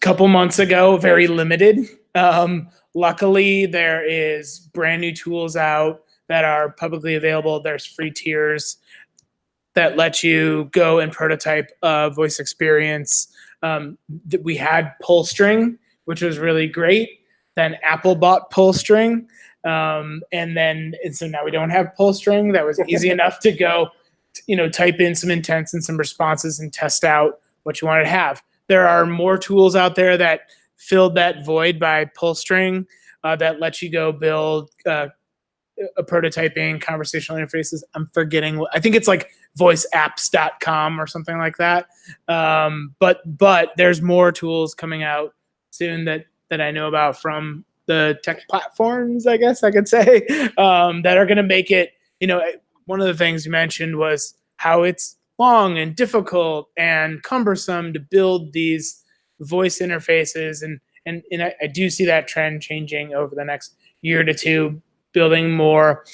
Speaker 2: Couple months ago, very limited. Luckily, there is brand new tools out that are publicly available. There's free tiers that let you go and prototype a voice experience. We had pull string, which was really great. Then Apple bought pull string. And so now we don't have pull string. That was easy enough to go, type in some intents and some responses and test out what you wanted to have. There are more tools out there that filled that void by pull string that let you go build a prototyping conversational interfaces. I'm forgetting. I think it's like voiceapps.com or something like that. But there's more tools coming out soon that I know about from the tech platforms, I guess I could say, that are going to make it, one of the things you mentioned was how it's long and difficult and cumbersome to build these voice interfaces. And I do see that trend changing over the next year to two, building more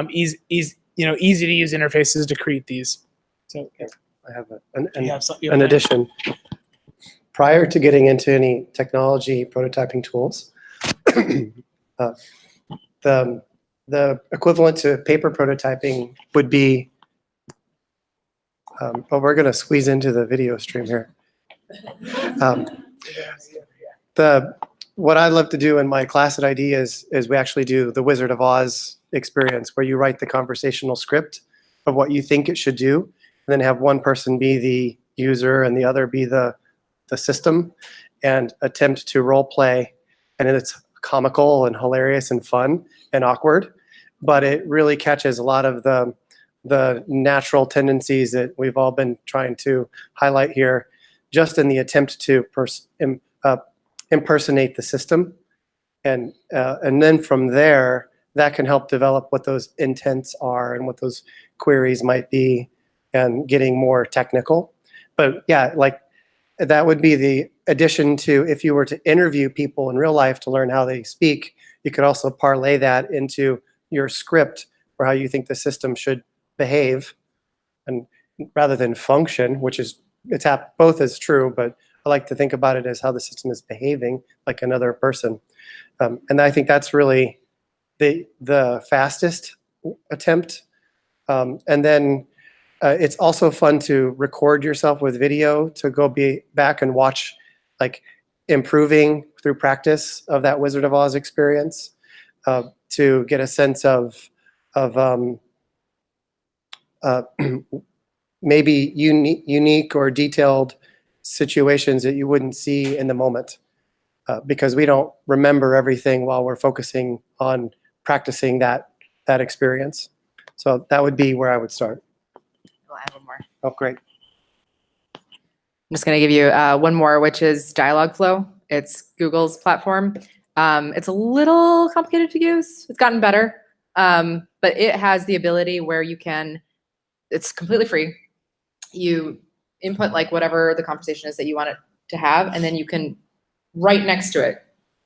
Speaker 2: easy to use interfaces to create these. So yeah.
Speaker 1: I have an addition. Prior to getting into any technology prototyping tools, the the equivalent to paper prototyping would be, but we're going to squeeze into the video stream here. What I love to do in my class at ID is we actually do the Wizard of Oz experience, where you write the conversational script of what you think it should do, and then have one person be the user and the other be the system, and attempt to role play. And it's comical and hilarious and fun and awkward, but it really catches a lot of the natural tendencies that we've all been trying to highlight here, just in the attempt to impersonate the system. And then from there, that can help develop what those intents are and what those queries might be, and getting more technical. But yeah, like that would be the addition to, if you were to interview people in real life to learn how they speak, you could also parlay that into your script for how you think the system should behave, and rather than function, which is, both is true, but I like to think about it as how the system is behaving like another person. And I think that's really the fastest attempt. And then it's also fun to record yourself with video, to go back and watch, like, improving through practice of that Wizard of Oz experience, to get a sense of maybe unique or detailed situations that you wouldn't see in the moment, because we don't remember everything while we're focusing on practicing that experience. So that would be where I would start.
Speaker 3: I'll add one more.
Speaker 1: Oh, great.
Speaker 3: I'm just going to give you one more, which is Dialogflow. It's Google's platform. It's a little complicated to use. It's gotten better, but it has the ability where you can, it's completely free. You input like whatever the conversation is that you want it to have, and then you can, right next to it,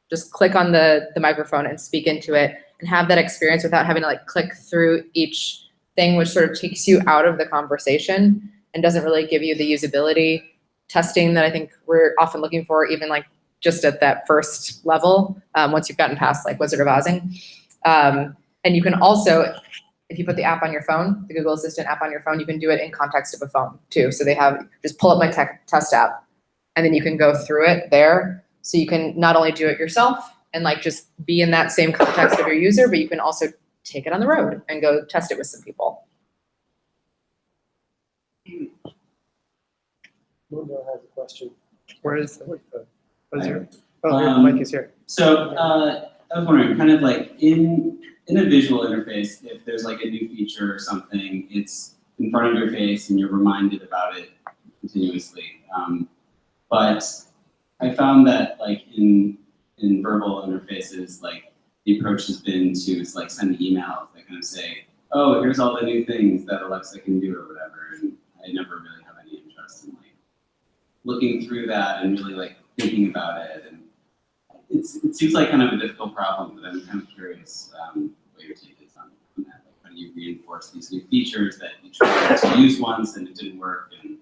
Speaker 3: just click on the microphone and speak into it, and have that experience without having to like click through each thing, which sort of takes you out of the conversation and doesn't really give you the usability testing that I think we're often looking for, even like just at that first level, once you've gotten past like Wizard of Ozing. And you can also, if you put the app on your phone, the Google Assistant app on your phone, you can do it in context of a phone too. So they have, just pull up my test app, and then you can go through it there. So you can not only do it yourself and like just be in that same context of your user, but you can also take it on the road and go test it with some people.
Speaker 1: Mundo has a question. Where is the here? Oh, here, Mike is here.
Speaker 6: So I was wondering, kind of like in a visual interface, if there's like a new feature or something, it's in front of your face and you're reminded about it continuously. But I found that like in verbal interfaces, like the approach has been to like send emails that kind of say, oh, here's all the new things that Alexa can do or whatever. And I never really have any interest in like looking through that and really like thinking about it. And it seems like kind of a difficult problem, but I'm kind of curious what your take is on that. Like, how do you reinforce these new features that you tried to use once and it didn't work? And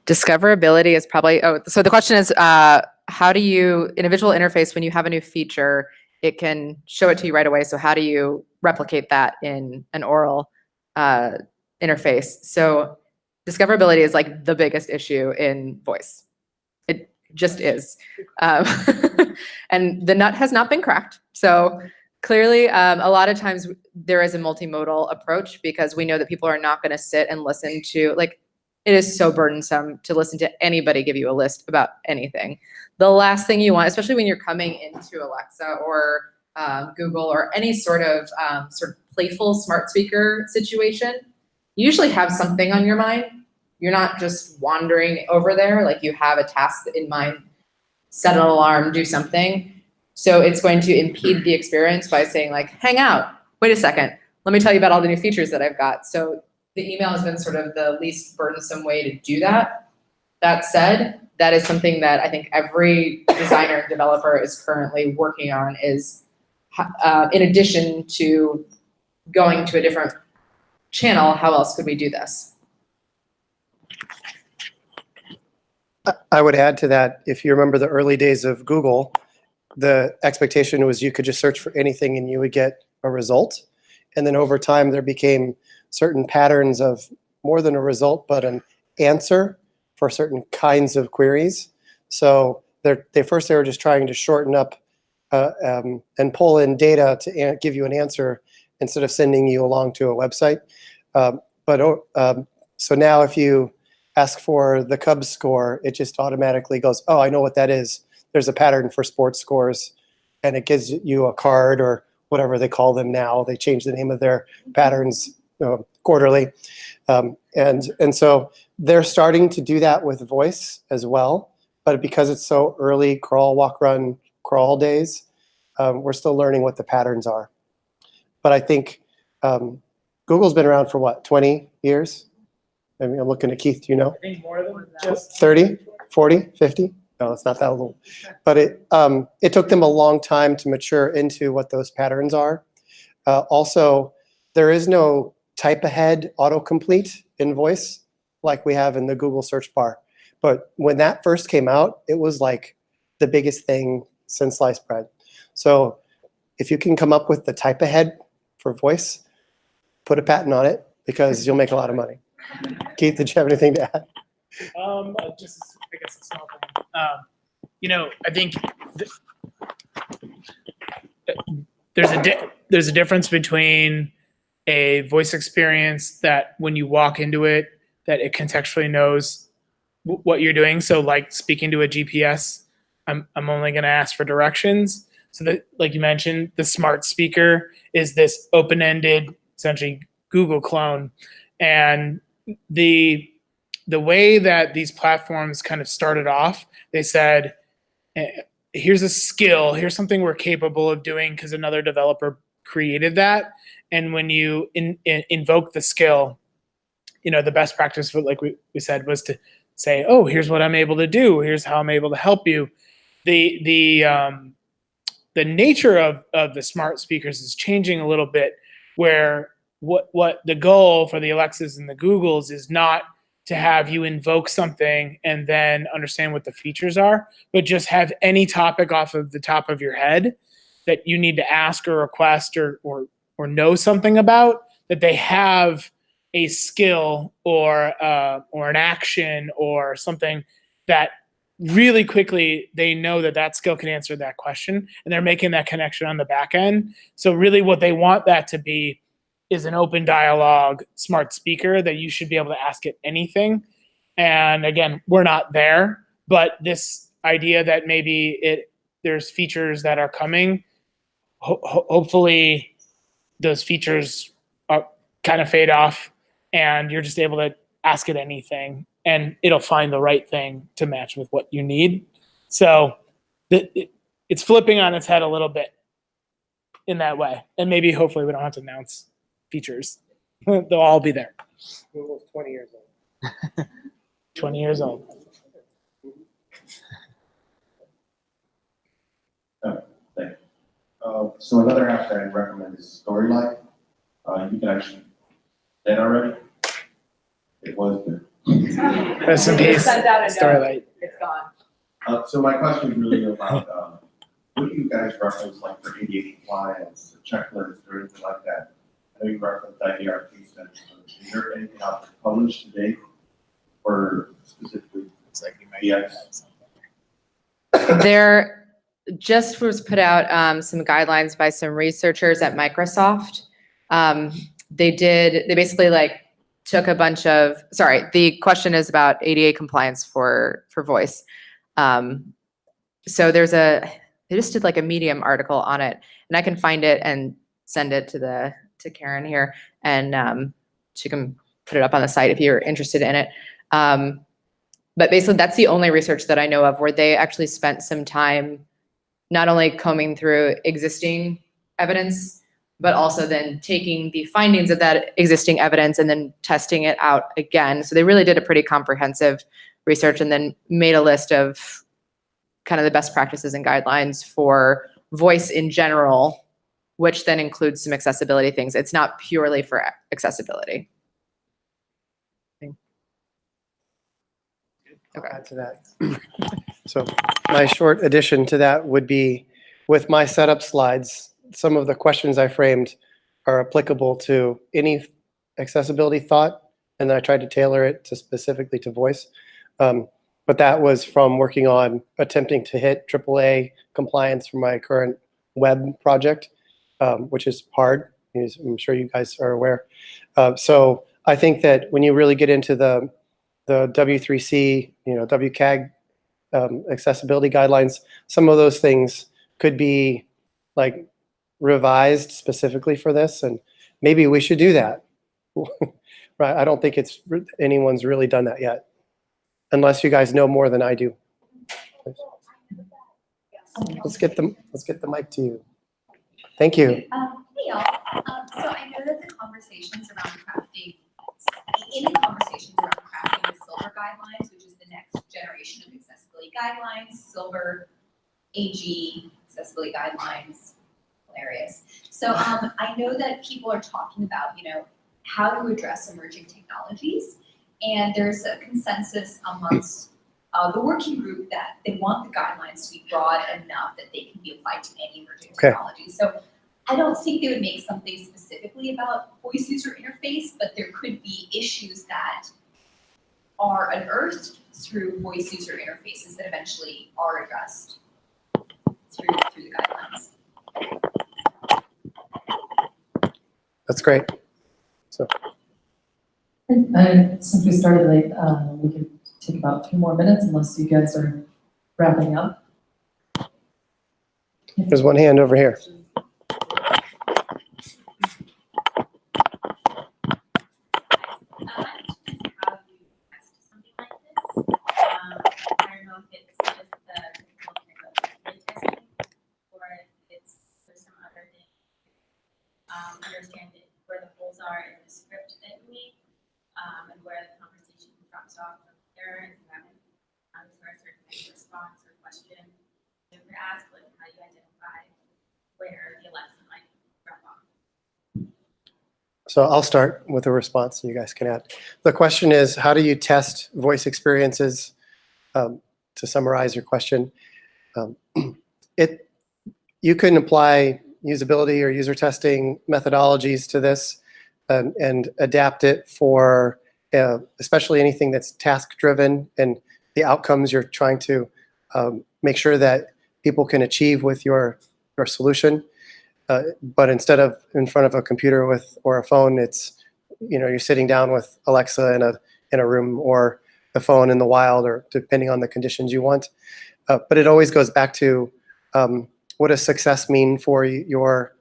Speaker 3: Discoverability is probably, so the question is, how do you, in a visual interface, when you have a new feature, it can show it to you right away. So how do you replicate that in an oral interface? So discoverability is like the biggest issue in voice. It just is. And the nut has not been cracked. So clearly, a lot of times there is a multimodal approach, because we know that people are not going to sit and listen to, like, it is so burdensome to listen to anybody give you a list about anything. The last thing you want, especially when you're coming into Alexa or Google or any sort of playful smart speaker situation, you usually have something on your mind. You're not just wandering over there, like you have a task in mind, set an alarm, do something. So it's going to impede the experience by saying like, hang out, wait a second, let me tell you about all the new features that I've got. So the email has been sort of the least burdensome way to do that. That said, that is something that I think every designer and developer is currently working on, is in addition to going to a different channel, how else could we do this?
Speaker 1: I would add to that, if you remember the early days of Google, the expectation was you could just search for anything and you would get a result. And then over time, there became certain patterns of more than a result, but an answer for certain kinds of queries. So they were just trying to shorten up and pull in data to give you an answer instead of sending you along to a website. So now if you ask for the Cubs score, it just automatically goes, oh, I know what that is. There's a pattern for sports scores, and it gives you a card or whatever they call them now. They change the name of their patterns quarterly. And so they're starting to do that with voice as well. But because it's so early, crawl, walk, run, crawl days, we're still learning what the patterns are. But I think Google's been around for what, 20 years? I mean, I'm looking at Keith, do you know?
Speaker 2: I think more than just
Speaker 1: 30, 40, 50? No, it's not that old. But it took them a long time to mature into what those patterns are. Also, there is no type ahead autocomplete in voice like we have in the Google search bar. But when that first came out, it was like the biggest thing since sliced bread. So if you can come up with the type ahead for voice, put a patent on it because you'll make a lot of money. Keith, did you have anything to add?
Speaker 2: just I guess a small thing. I think there's a difference between a voice experience that when you walk into it, that it contextually knows what you're doing. So like speaking to a GPS, I'm only going to ask for directions. So that, like you mentioned, the smart speaker is this open-ended, essentially Google clone. And the way that these platforms kind of started off, they said, here's a skill, here's something we're capable of doing because another developer created that. And when you invoke the skill, the best practice, like we said, was to say, oh, here's what I'm able to do. Here's how I'm able to help you. The nature of the smart speakers is changing a little bit, where what the goal for the Alexas and the Googles is not to have you invoke something and then understand what the features are, but just have any topic off of the top of your head that you need to ask or request or know something about, that they have a skill or an action or something that really quickly they know that skill can answer that question, and they're making that connection on the back end. So really what they want that to be is an open dialogue smart speaker that you should be able to ask it anything. And again, we're not there, but this idea that maybe there's features that are coming, hopefully those features are kind of fade off and you're just able to ask it anything and it'll find the right thing to match with what you need. So it's flipping on its head a little bit in that way. And maybe hopefully we don't have to announce features. They'll all be there.
Speaker 1: Google's 20 years old.
Speaker 2: 20 years old.
Speaker 7: Thank you. So another app that I recommend is Storylight. You can actually that already. It was good.
Speaker 2: Rest in peace. Starlight.
Speaker 5: It's gone.
Speaker 7: So my question is really about what do you guys reference like for ADA compliance, checklists, or anything like that? I know you referenced IDR case studies. Is there anything out there published today or specifically VX?
Speaker 3: There just was put out some guidelines by some researchers at Microsoft. They basically like took a bunch of, sorry, the question is about ADA compliance for voice. So they just did like a Medium article on it, and I can find it and send it to Karen here, and she can put it up on the site if you're interested in it. But basically that's the only research that I know of where they actually spent some time not only combing through existing evidence, but also then taking the findings of that existing evidence and then testing it out again. So they really did a pretty comprehensive research and then made a list of kind of the best practices and guidelines for voice in general, which then includes some accessibility things. It's not purely for accessibility.
Speaker 1: Okay. Add to that. So my short addition to that would be with my setup slides, some of the questions I framed are applicable to any accessibility thought, and then I tried to tailor it to specifically to voice. But that was from working on attempting to hit AAA compliance for my current web project, which is hard, as I'm sure you guys are aware. So I think that when you really get into the W3C, WCAG accessibility guidelines, some of those things could be like revised specifically for this, and maybe we should do that. Right? I don't think anyone's really done that yet, unless you guys know more than I do. Let's get the mic to you. Thank you.
Speaker 8: Hey y'all. So I know that the conversations around crafting the Silver guidelines, which is the next generation of accessibility guidelines, Silver AG accessibility guidelines, hilarious. So I know that people are talking about, how to address emerging technologies, and there's a consensus amongst the working group that they want the guidelines to be broad enough that they can be applied to any emerging technology. So I don't think they would make something specifically about voice user interface, but there could be issues that are unearthed through voice user interfaces that eventually are addressed through the guidelines.
Speaker 1: That's great. So
Speaker 9: since we started late, we could take about 2 more minutes unless you guys are wrapping up.
Speaker 1: there's one hand over here.
Speaker 10: Understand it, where the holes are in the script that you make, and where the conversation drops off from there, and you haven't for a certain kind of response or question. You could ask, like, how you identify where the lesson might drop off.
Speaker 1: So I'll start with a response, and you guys can add. The question is, how do you test voice experiences? To summarize your question, you can apply usability or user testing methodologies to this and adapt it for especially anything that's task driven and the outcomes you're trying to make sure that people can achieve with your solution. But instead of in front of a computer or a phone, it's you're sitting down with Alexa in a room, or the phone in the wild, or depending on the conditions you want. But it always goes back to what does success mean for your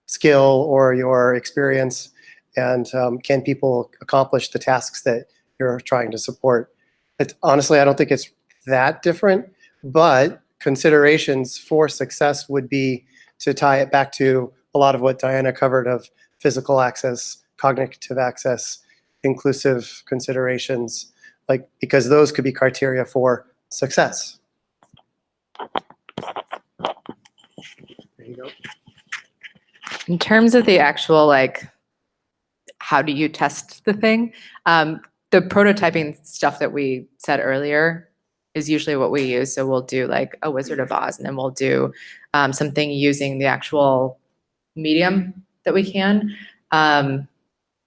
Speaker 1: skill or your experience, and can people accomplish the tasks that you're trying to support? Honestly, I don't think it's that different, but considerations for success would be to tie it back to a lot of what Diana covered of physical access, cognitive access, inclusive considerations, because those could be criteria for success. There you go.
Speaker 3: In terms of the actual, how do you test the thing? The prototyping stuff that we said earlier is usually what we use. So we'll do a Wizard of Oz, and then we'll do something using the actual medium that we can. I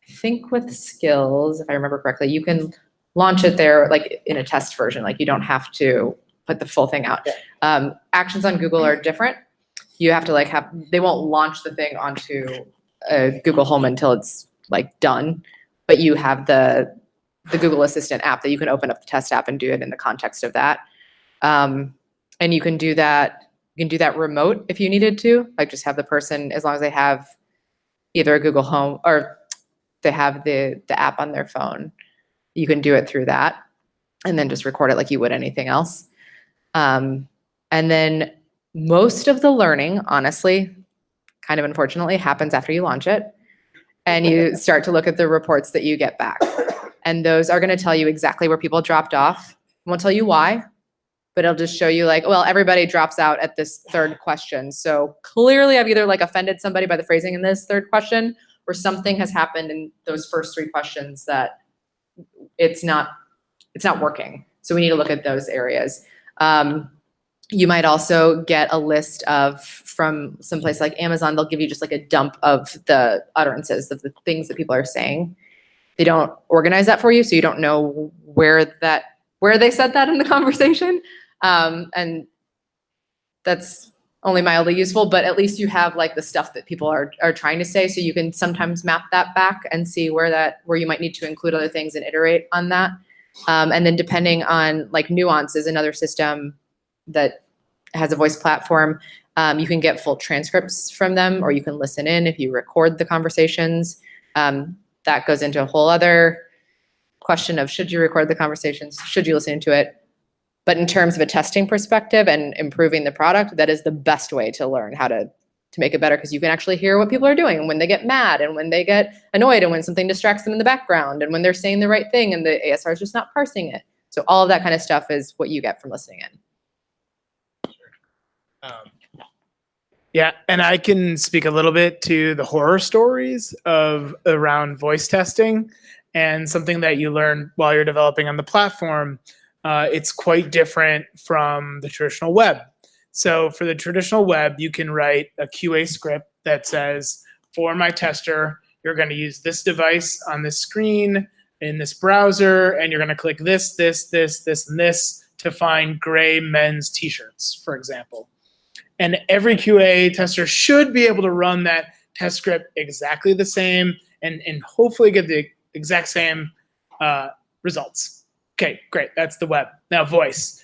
Speaker 3: think with skills, if I remember correctly, you can launch it there in a test version. You don't have to put the full thing out. Yeah. Actions on Google are different. You have to they won't launch the thing onto Google Home until it's done, but you have the Google Assistant app that you can open up the test app and do it in the context of that. And you can do that. You can do that remote if you needed to, just have the person, as long as they have either a Google Home or they have the app on their phone, you can do it through that, and then just record it like you would anything else. And then most of the learning, honestly, kind of unfortunately, happens after you launch it, and you start to look at the reports that you get back. And those are going to tell you exactly where people dropped off. It won't tell you why, but it'll just show you well, everybody drops out at this third question. So clearly I've either offended somebody by the phrasing in this third question, or something has happened in those first 3 questions that it's not working. So we need to look at those areas. You might also get a list of, from someplace like Amazon, they'll give you just like a dump of the utterances of the things that people are saying. They don't organize that for you, so you don't know where they said that in the conversation. And that's only mildly useful, but at least you have like the stuff that people are trying to say, so you can sometimes map that back and see where you might need to include other things and iterate on that. And then depending on like Nuance is another system that has a voice platform. You can get full transcripts from them, or you can listen in if you record the conversations. That goes into a whole other question of, should you record the conversations? Should you listen to it? But in terms of a testing perspective and improving the product, that is the best way to learn how to make it better, because you can actually hear what people are doing and when they get mad and when they get annoyed and when something distracts them in the background and when they're saying the right thing and the ASR is just not parsing it. So all of that kind of stuff is what you get from listening in.
Speaker 2: Yeah, and I can speak a little bit to the horror stories around voice testing, and something that you learn while you're developing on the platform. It's quite different from the traditional web. So for the traditional web, you can write a QA script that says, for my tester, you're going to use this device on this screen in this browser, and you're going to click this, this, this, this, and this to find gray men's t-shirts, for example. And every QA tester should be able to run that test script exactly the same and hopefully get the exact same results. Okay, great. That's the web. Now voice.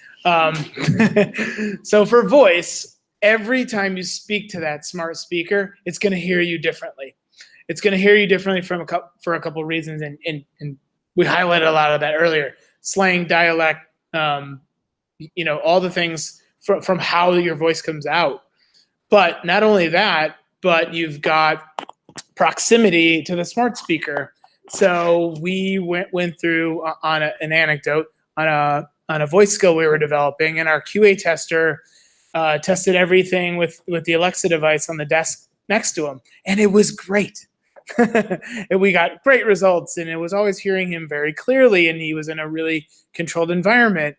Speaker 2: So for voice, every time you speak to that smart speaker, it's going to hear you differently. It's going to hear you differently for a couple of reasons, and we highlighted a lot of that earlier. Slang, dialect, all the things from how your voice comes out. But not only that, but you've got proximity to the smart speaker. So we went through on an anecdote on a voice skill we were developing, and our QA tester tested everything with the Alexa device on the desk next to him, and it was great. And we got great results, and it was always hearing him very clearly, and he was in a really controlled environment.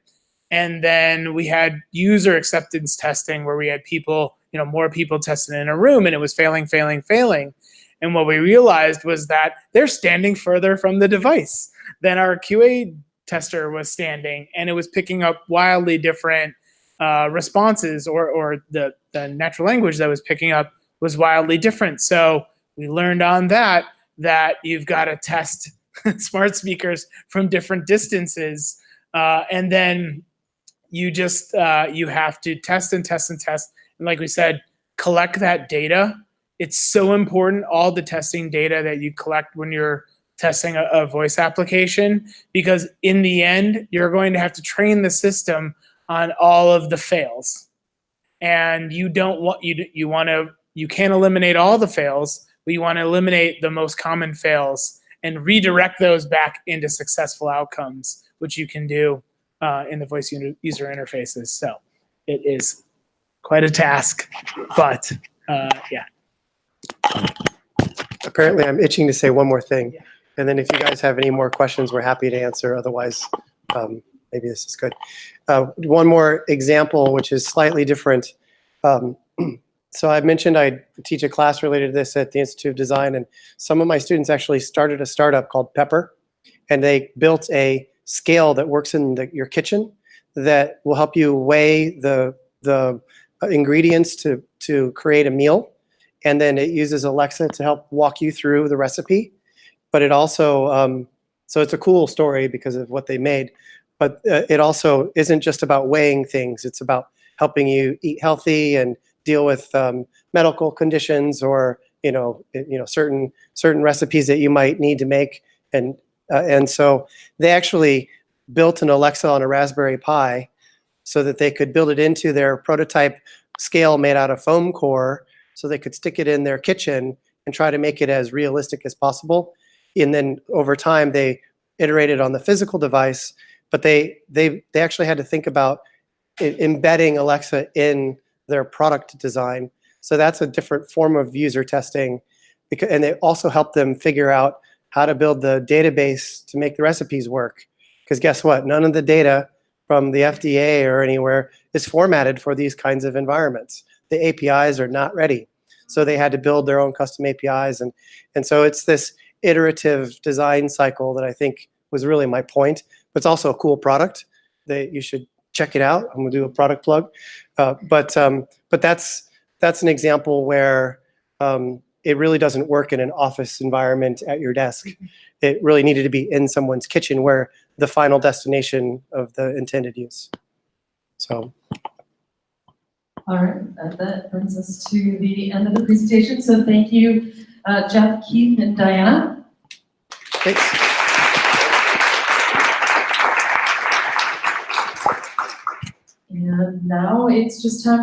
Speaker 2: And then we had user acceptance testing where we had people, more people testing in a room, and it was failing. And what we realized was that they're standing further from the device than our QA tester was standing, and it was picking up wildly different responses, or the natural language that was picking up was wildly different. So we learned on that you've got to test smart speakers from different distances, and then you just you have to test and test and test, and like we said, collect that data. It's so important, all the testing data that you collect when you're testing a voice application, because in the end, you're going to have to train the system on all of the fails. And you can't eliminate all the fails, but you want to eliminate the most common fails and redirect those back into successful outcomes, which you can do in the voice user interfaces. So it is quite a task, but yeah.
Speaker 1: Apparently, I'm itching to say one more thing. Yeah. And then if you guys have any more questions, we're happy to answer. Otherwise, maybe this is good. One more example, which is slightly different. So I mentioned I teach a class related to this at the Institute of Design, and some of my students actually started a startup called Pepper, and they built a scale that works in your kitchen that will help you weigh the ingredients to create a meal. And then it uses Alexa to help walk you through the recipe. But it also, so it's a cool story because of what they made. But it also isn't just about weighing things. It's about helping you eat healthy and deal with medical conditions, or certain recipes that you might need to make. And so they actually built an Alexa on a Raspberry Pi so that they could build it into their prototype scale made out of foam core, so they could stick it in their kitchen and try to make it as realistic as possible. And then over time, they iterated on the physical device, but they actually had to think about embedding Alexa in their product design. So that's a different form of user testing, and it also helped them figure out how to build the database to make the recipes work. Because guess what? None of the data from the FDA or anywhere is formatted for these kinds of environments. The APIs are not ready. So they had to build their own custom APIs. And so it's this iterative design cycle that I think was really my point. But it's also a cool product that you should check it out. I'm gonna do a product plug. But that's an example where it really doesn't work in an office environment at your desk. It really needed to be in someone's kitchen where the final destination of the intended use. So.
Speaker 9: All right, that brings us to the end of the presentation. So thank you, Jeff, Keith, and Diana.
Speaker 1: Thanks.
Speaker 9: And now it's just time